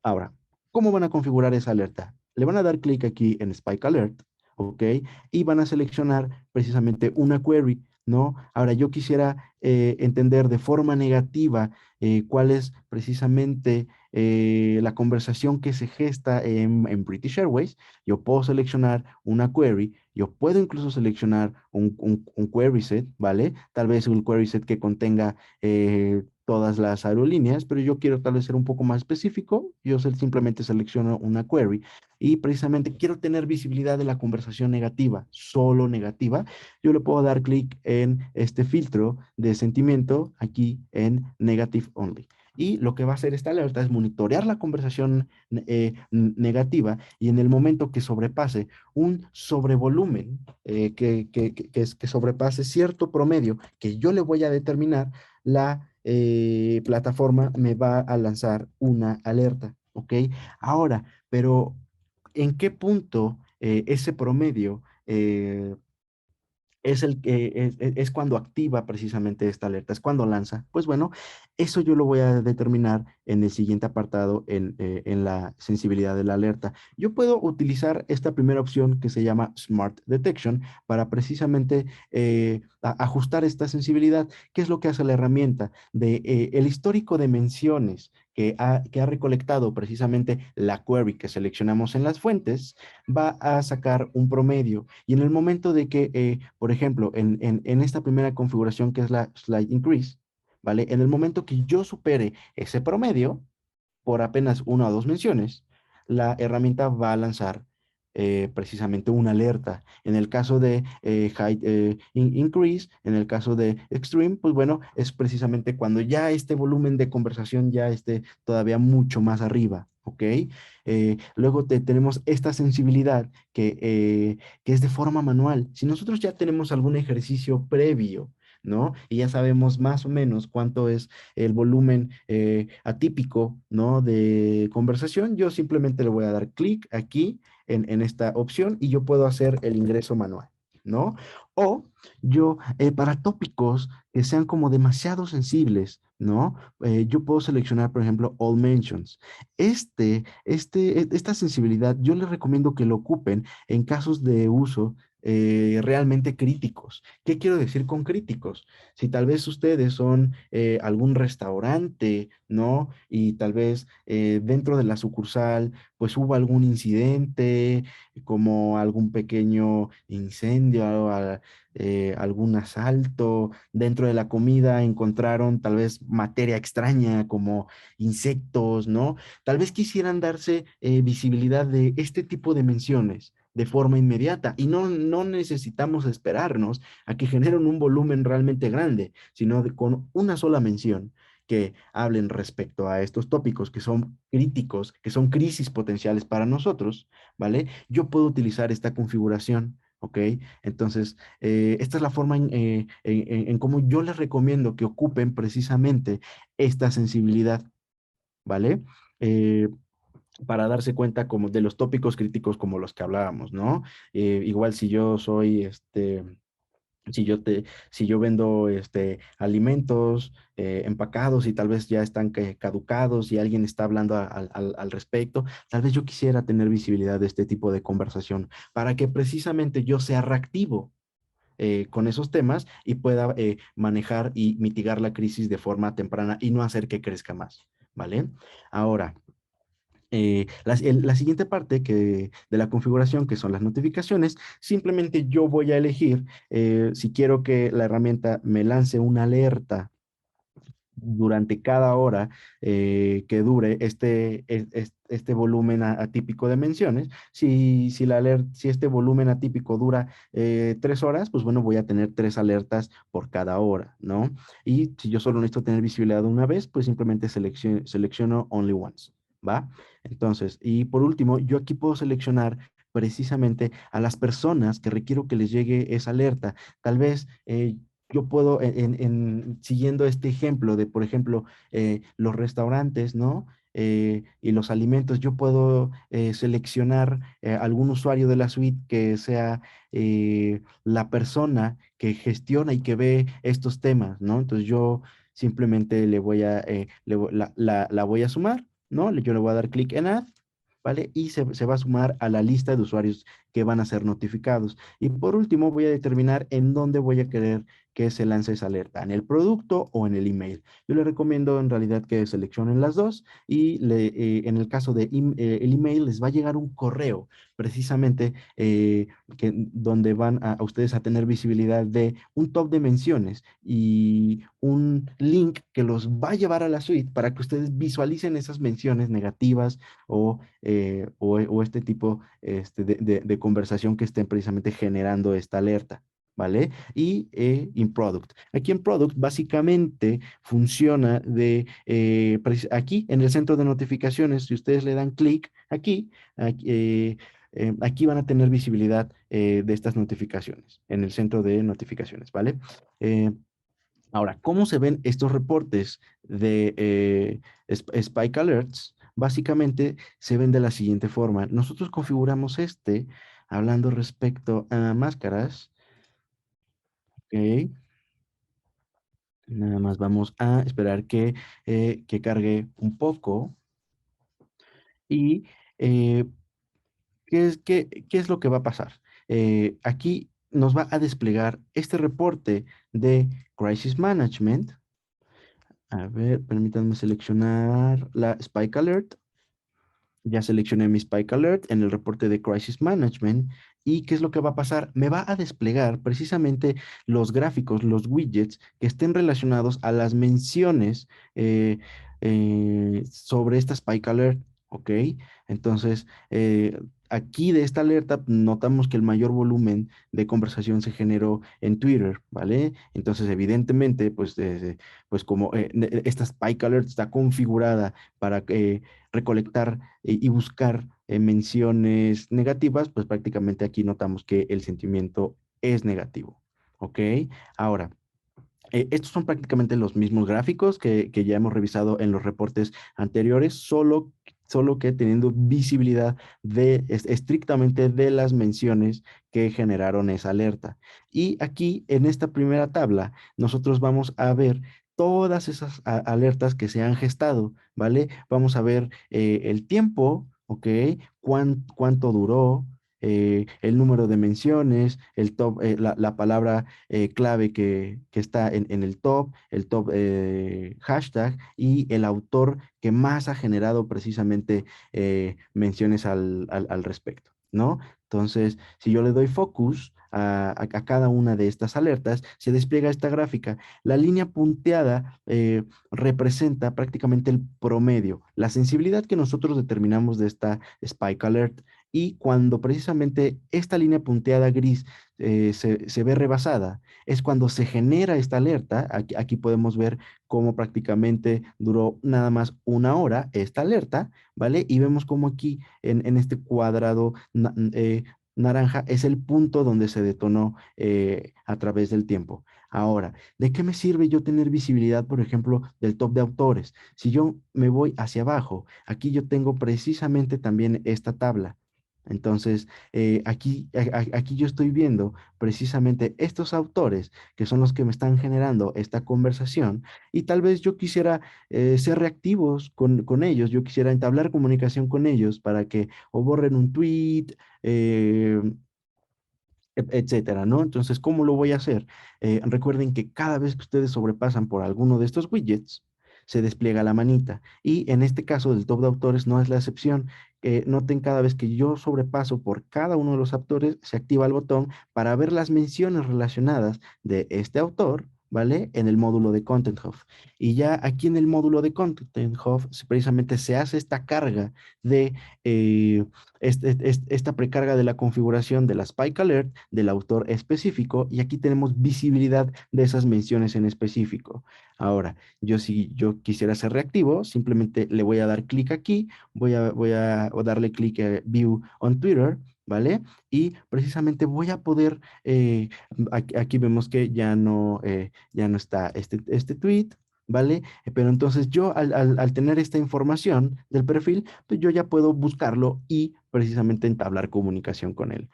Ahora, ¿cómo van a configurar esa alerta? Le van a dar clic aquí en Spike Alert, ¿ok? Y van a seleccionar precisamente una query, ¿no? Ahora, yo quisiera entender de forma negativa cuál es precisamente la conversación que se gesta en British Airways. Yo puedo seleccionar una query, yo puedo incluso seleccionar un query set, ¿vale? Tal vez un query set que contenga todas las aerolíneas, pero yo quiero tal vez ser un poco más específico. Yo simplemente selecciono una query y precisamente quiero tener visibilidad de la conversación negativa, solo negativa. Yo le puedo dar clic en este filtro de sentimiento aquí en Negative Only. Y lo que va a hacer esta alerta es monitorear la conversación negativa y en el momento que sobrepase un sobrevolumen, que sobrepase cierto promedio que yo le voy a determinar, la plataforma me va a lanzar una alerta, ¿ok? Ahora, pero ¿en qué punto ese promedio es el que es cuando activa precisamente esta alerta, es cuando lanza? Pues bueno, eso yo lo voy a determinar en el siguiente apartado, en la sensibilidad de la alerta. Yo puedo utilizar esta primera opción que se llama Smart Detection para precisamente ajustar esta sensibilidad. ¿Qué es lo que hace la herramienta? El histórico de menciones que ha recolectado precisamente la query que seleccionamos en las fuentes, va a sacar un promedio. Y en el momento de que, por ejemplo, en esta primera configuración que es la Slide Increase, ¿vale? En el momento que yo supere ese promedio, por apenas una o dos menciones, la herramienta va a lanzar precisamente una alerta. En el caso de Increase, en el caso de Extreme, pues bueno, es precisamente cuando ya este volumen de conversación ya esté todavía mucho más arriba. ¿Ok? Luego tenemos esta sensibilidad que es de forma manual. Si nosotros ya tenemos algún ejercicio previo, ¿no? Y ya sabemos más o menos cuánto es el volumen atípico, ¿no? De conversación, yo simplemente le voy a dar clic aquí en esta opción y yo puedo hacer el ingreso manual, ¿no? O yo, para tópicos que sean como demasiado sensibles, ¿no? Yo puedo seleccionar, por ejemplo, All Mentions. Esta sensibilidad yo les recomiendo que lo ocupen en casos de uso realmente críticos. ¿Qué quiero decir con críticos? Si tal vez ustedes son algún restaurante, ¿no? Y tal vez dentro de la sucursal, pues hubo algún incidente, como algún pequeño incendio, algún asalto. Dentro de la comida encontraron tal vez materia extraña como insectos, ¿no? Tal vez quisieran darse visibilidad de este tipo de menciones de forma inmediata y no necesitamos esperarnos a que generen un volumen realmente grande, sino con una sola mención que hablen respecto a estos tópicos que son críticos, que son crisis potenciales para nosotros, ¿vale? Yo puedo utilizar esta configuración, ¿ok? Entonces, esta es la forma en cómo yo les recomiendo que ocupen precisamente esta sensibilidad, ¿vale? Eh, para darse cuenta como de los tópicos críticos como los que hablábamos, ¿no? Igual si yo soy, si yo te, si yo vendo alimentos empacados y tal vez ya están caducados y alguien está hablando al respecto, tal vez yo quisiera tener visibilidad de este tipo de conversación para que precisamente yo sea reactivo con esos temas y pueda manejar y mitigar la crisis de forma temprana y no hacer que crezca más. ¿vale? Ahora, la siguiente parte de la configuración, que son las notificaciones, simplemente yo voy a elegir si quiero que la herramienta me lance una alerta durante cada hora que dure este volumen atípico de menciones. Si este volumen atípico dura 3 horas, pues bueno, voy a tener 3 alertas por cada hora, ¿no? Y si yo solo necesito tener visibilidad una vez, pues simplemente selecciono only once, ¿va? Entonces, y por último, yo aquí puedo seleccionar precisamente a las personas que requiero que les llegue esa alerta. Tal vez yo puedo, siguiendo este ejemplo de, por ejemplo, los restaurantes, ¿no? Y los alimentos, yo puedo seleccionar algún usuario de la suite que sea la persona que gestiona y que ve estos temas, ¿no? Entonces yo simplemente la voy a sumar, ¿no? Yo le voy a dar clic en Add, ¿vale? Y se va a sumar a la lista de usuarios que van a ser notificados. Y por último, voy a determinar en dónde voy a querer que se lance esa alerta, en el producto o en el email. Yo le recomiendo en realidad que seleccionen las dos y en el caso de el email les va a llegar un correo precisamente donde van a ustedes a tener visibilidad de un top de menciones y un link que los va a llevar a la suite para que ustedes visualicen esas menciones negativas o este tipo de conversación que estén precisamente generando esta alerta. ¿Vale? Y in product. Aquí en product básicamente funciona aquí en el centro de notificaciones, si ustedes le dan clic aquí van a tener visibilidad de estas notificaciones en el centro de notificaciones, ¿vale? Eh, Ahora, ¿cómo se ven estos reportes de Spike Alerts? Básicamente se ven de la siguiente forma. Nosotros configuramos hablando respecto a máscaras, ¿ok? Nada más vamos a esperar que cargue un poco. Y eh, ¿qué es lo que va a pasar? Aquí nos va a desplegar este reporte de Crisis Management. A ver, permítanme seleccionar la Spike Alert. Ya seleccioné mi Spike Alert en el reporte de Crisis Management. ¿Y qué es lo que va a pasar? Me va a desplegar precisamente los gráficos, los widgets que estén relacionados a las menciones sobre esta Spike Alert. ¿Ok? Entonces, aquí de esta alerta notamos que el mayor volumen de conversación se generó en Twitter, ¿vale? Entonces, evidentemente, pues como esta Spike Alert está configurada para recolectar y buscar menciones negativas, pues prácticamente aquí notamos que el sentimiento es negativo. ¿Ok? Ahora, estos son prácticamente los mismos gráficos que ya hemos revisado en los reportes anteriores, solo que teniendo visibilidad estrictamente de las menciones que generaron esa alerta. Y aquí en esta primera tabla, nosotros vamos a ver todas esas alertas que se han gestado, ¿vale? Vamos a ver el tiempo, ¿ok? Cuánto duró, el número de menciones, el top, la palabra clave que está en el top hashtag y el autor que más ha generado precisamente menciones al respecto, ¿no? Entonces, si yo le doy focus a cada una de estas alertas, se despliega esta gráfica. La línea punteada representa prácticamente el promedio, la sensibilidad que nosotros determinamos de esta Spike Alert. Y cuando precisamente esta línea punteada gris se ve rebasada, es cuando se genera esta alerta. Aquí podemos ver cómo prácticamente duró nada más una hora esta alerta, ¿vale? Y vemos cómo aquí en este cuadrado naranja es el punto donde se detonó a través del tiempo. Ahora, ¿de qué me sirve yo tener visibilidad, por ejemplo, del top de autores? Si yo me voy hacia abajo, aquí yo tengo precisamente también esta tabla. Entonces, aquí yo estoy viendo precisamente estos autores que son los que me están generando esta conversación y tal vez yo quisiera ser reactivos con ellos, yo quisiera entablar comunicación con ellos para que o borren un tweet, eh, etcétera, ¿no? Entonces, ¿cómo lo voy a hacer? Recuerden que cada vez que ustedes sobrepasan por alguno de estos widgets, se despliega la manita. Y en este caso del top de autores no es la excepción. Noten cada vez que yo sobrepaso por cada uno de los autores, se activa el botón para ver las menciones relacionadas de este autor, ¿vale? En el módulo de Content Hub. Y ya aquí en el módulo de Content Hub precisamente se hace esta carga de eh, esta precarga de la configuración de la Spike Alert del autor específico y aquí tenemos visibilidad de esas menciones en específico. Ahora, si yo quisiera ser reactivo, simplemente le voy a dar clic aquí, voy a darle clic a View on Twitter, ¿vale? Y precisamente voy a poder, aquí vemos que ya no está este tweet, ¿vale? Pero entonces yo al tener esta información del perfil, pues yo ya puedo buscarlo y precisamente entablar comunicación con él.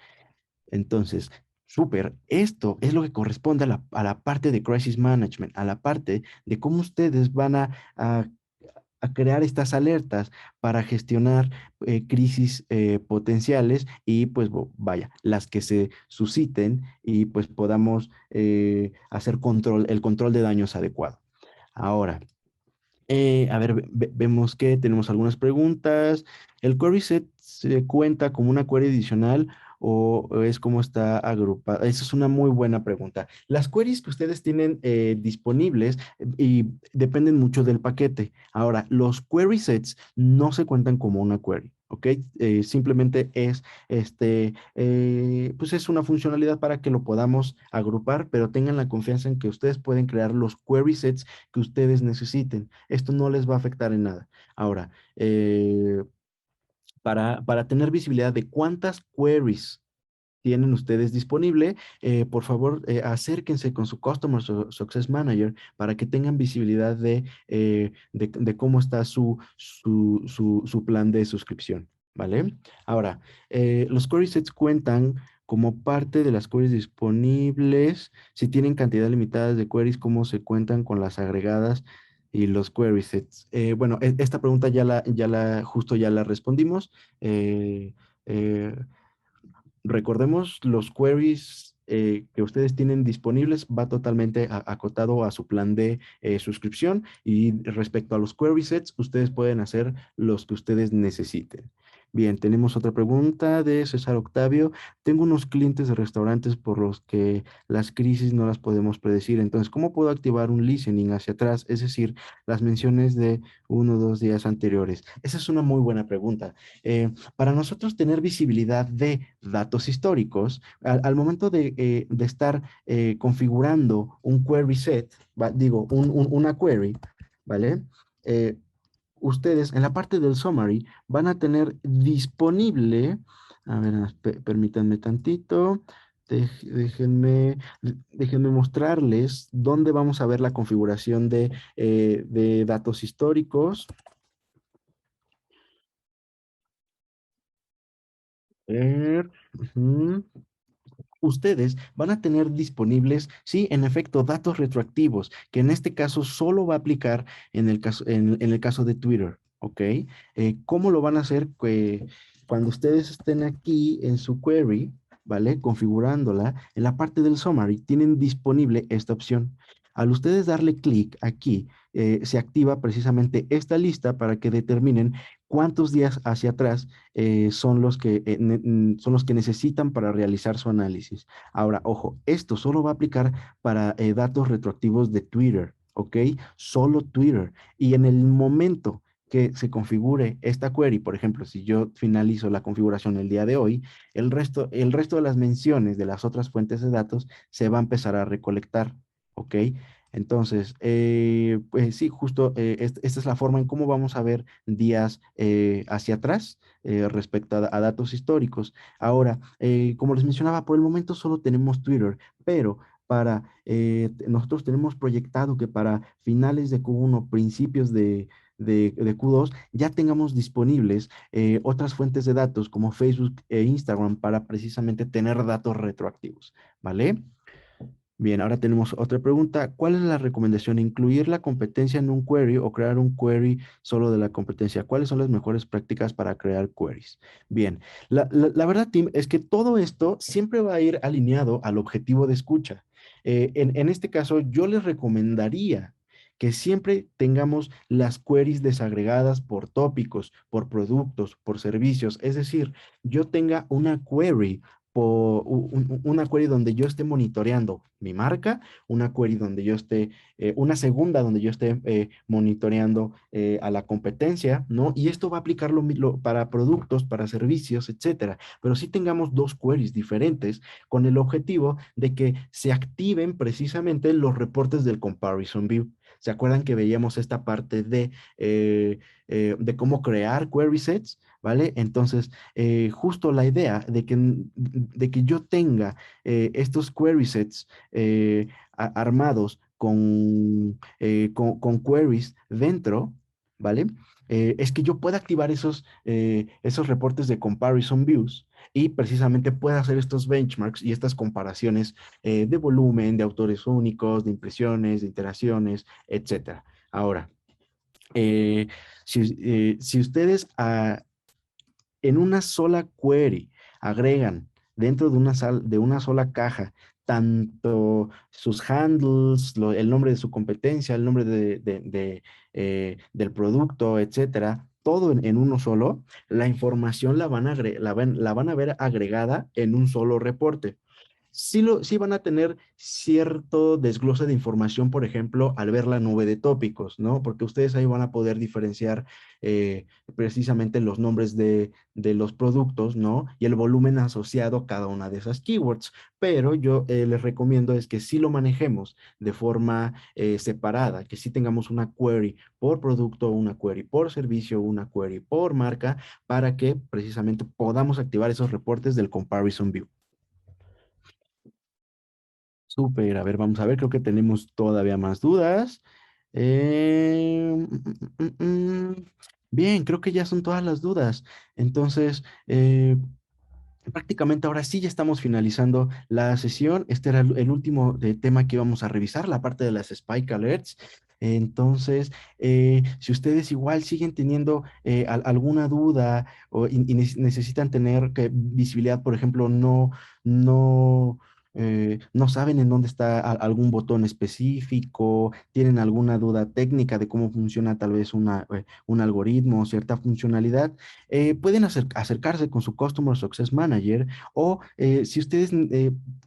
Entonces, súper, esto es lo que corresponde a la parte de crisis management, a la parte de cómo ustedes van a crear estas alertas para gestionar crisis potenciales y pues vaya, las que se susciten y pues podamos hacer el control de daños adecuado. Ahora, a ver, vemos que tenemos algunas preguntas. ¿El query set se cuenta como una query adicional o es como está agrupada? Esa es una muy buena pregunta. Las queries que ustedes tienen disponibles y dependen mucho del paquete. Ahora, los query sets no se cuentan como una query. ¿Ok? Simplemente pues es una funcionalidad para que lo podamos agrupar, pero tengan la confianza en que ustedes pueden crear los query sets que ustedes necesiten. Esto no les va a afectar en nada. Ahora, para tener visibilidad de cuántas queries tienen ustedes disponible, por favor, acérquense con su Customer Success Manager para que tengan visibilidad de cómo está su plan de suscripción, ¿vale? Ahora, los query sets cuentan como parte de las queries disponibles. Si tienen cantidad limitada de queries, ¿cómo se cuentan con las agregadas y los query sets? Bueno, esta pregunta justo ya la respondimos. Eh, eh, Recordemos, los queries que ustedes tienen disponibles va totalmente acotado a su plan de suscripción y respecto a los query sets, ustedes pueden hacer los que ustedes necesiten. Bien, tenemos otra pregunta de César Octavio. Tengo unos clientes de restaurantes por los que las crisis no las podemos predecir. Entonces, ¿cómo puedo activar un listening hacia atrás? Es decir, las menciones de 1 o 2 días anteriores. Esa es una muy buena pregunta. Para nosotros tener visibilidad de datos históricos, al momento de estar configurando un query set, digo, una query, ¿vale? Eh, Ustedes en la parte del summary van a tener disponible, a ver, permítanme tantito, déjenme mostrarles dónde vamos a ver la configuración de datos históricos. A ver, ujú. Ustedes van a tener disponibles, sí, en efecto, datos retroactivos, que en este caso solo va a aplicar en el caso de Twitter, ¿ok? ¿Cómo lo van a hacer? Cuando ustedes estén aquí en su query, ¿vale? Configurándola, en la parte del summary tienen disponible esta opción. Al ustedes darle clic aquí, se activa precisamente esta lista para que determinen cuántos días hacia atrás son los que necesitan para realizar su análisis. Ahora, ojo, esto solo va a aplicar para datos retroactivos de Twitter, ¿ok? Solo Twitter. Y en el momento que se configure esta query, por ejemplo, si yo finalizo la configuración el día de hoy, el resto de las menciones de las otras fuentes de datos se va a empezar a recolectar, ¿ok? Entonces, pues sí, justo esta es la forma en cómo vamos a ver días hacia atrás respecto a datos históricos. Ahora, como les mencionaba, por el momento solo tenemos Twitter, pero nosotros tenemos proyectado que para finales de Q1, principios de Q2, ya tengamos disponibles otras fuentes de datos como Facebook e Instagram para precisamente tener datos retroactivos, ¿vale? Bien, ahora tenemos otra pregunta. ¿Cuál es la recomendación? ¿Incluir la competencia en un query o crear un query solo de la competencia? ¿Cuáles son las mejores prácticas para crear queries? Bien, la verdad, Tim, es que todo esto siempre va a ir alineado al objetivo de escucha. En este caso, yo les recomendaría que siempre tengamos las queries desagregadas por tópicos, por productos, por servicios. Es decir, yo tenga una query una query donde yo esté monitoreando mi marca, una query donde yo esté, una segunda donde yo esté monitoreando a la competencia, ¿no? Y esto va a aplicarlo para productos, para servicios, etcétera. Pero sí tengamos dos queries diferentes con el objetivo de que se activen precisamente los reportes del Comparison View. ¿Se acuerdan que veíamos esta parte de cómo crear query sets? ¿Vale? Entonces, justo la idea de que yo tenga estos query sets armados con queries dentro, ¿vale? Es que yo pueda activar esos reportes de comparison views y precisamente pueda hacer estos benchmarks y estas comparaciones de volumen, de autores únicos, de impresiones, de iteraciones, etcétera. Ahora, eh, si ustedes en una sola query agregan dentro de una sola caja tanto sus handles, el nombre de su competencia, el nombre del producto, etcétera, todo en uno solo, la información la van a ver agregada en un solo reporte. Sí van a tener cierto desglose de información, por ejemplo, al ver la nube de tópicos, ¿no? Porque ustedes ahí van a poder diferenciar precisamente los nombres de los productos, ¿no? Y el volumen asociado a cada una de esas keywords. Pero yo les recomiendo es que sí lo manejemos de forma separada, que sí tengamos una query por producto, una query por servicio, una query por marca, para que precisamente podamos activar esos reportes del Comparison View. Súper, a ver, vamos a ver, creo que tenemos todavía más dudas. Eh, mm, mm, mm, mm. Bien, creo que ya son todas las dudas. Entonces, prácticamente ahora sí ya estamos finalizando la sesión. Este era el último tema que íbamos a revisar, la parte de las Spike Alerts. Entonces, si ustedes igual siguen teniendo alguna duda y necesitan tener visibilidad, por ejemplo, no, no saben en dónde está algún botón específico, tienen alguna duda técnica de cómo funciona tal vez un algoritmo o cierta funcionalidad, pueden acercarse con su Customer Success Manager o si ustedes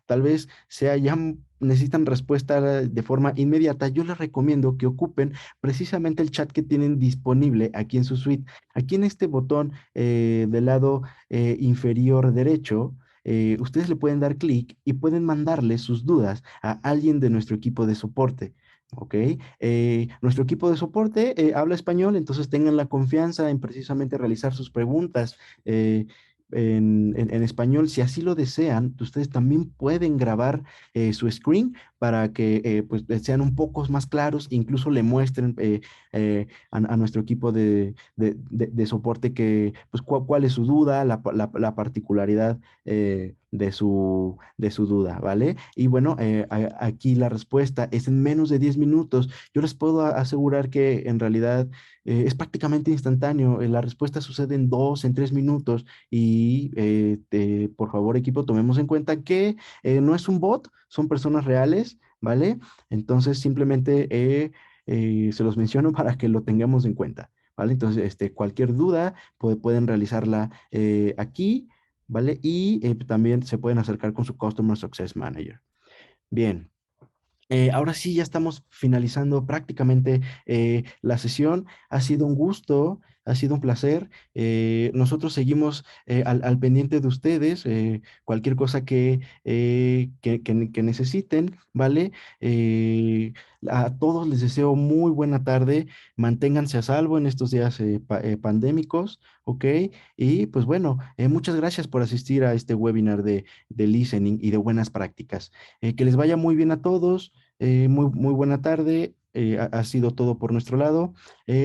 tal vez necesitan respuesta de forma inmediata, yo les recomiendo que ocupen precisamente el chat que tienen disponible aquí en su suite. Aquí en este botón del lado inferior derecho, ustedes le pueden dar clic y pueden mandarle sus dudas a alguien de nuestro equipo de soporte. ¿Ok? Nuestro equipo de soporte habla español, entonces tengan la confianza en precisamente realizar sus preguntas en español. Si así lo desean, ustedes también pueden grabar su screen para que pues, sean un poco más claros, incluso le muestren a nuestro equipo de soporte que, pues, cuál es su duda, la particularidad de su duda, ¿vale? Y bueno, aquí la respuesta es en menos de 10 minutos. Yo les puedo asegurar que en realidad es prácticamente instantáneo. La respuesta sucede en 2, en 3 minutos y por favor, equipo, tomemos en cuenta que no es un bot, son personas reales, ¿vale? Entonces, simplemente se los menciono para que lo tengamos en cuenta, ¿vale? Entonces, cualquier duda pueden realizarla aquí, ¿vale? Y también se pueden acercar con su Customer Success Manager. Bien. Ahora sí, ya estamos finalizando prácticamente la sesión. Ha sido un gusto, ha sido un placer. Nosotros seguimos al pendiente de ustedes. Cualquier cosa que necesiten, ¿vale? Eh, a todos les deseo muy buena tarde. Manténganse a salvo en estos días pandémicos, ¿ok? Y pues bueno, muchas gracias por asistir a este webinar de listening y de buenas prácticas. Que les vaya muy bien a todos. Muy buena tarde. Ha sido todo por nuestro lado.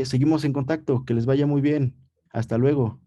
Seguimos en contacto. Que les vaya muy bien. Hasta luego.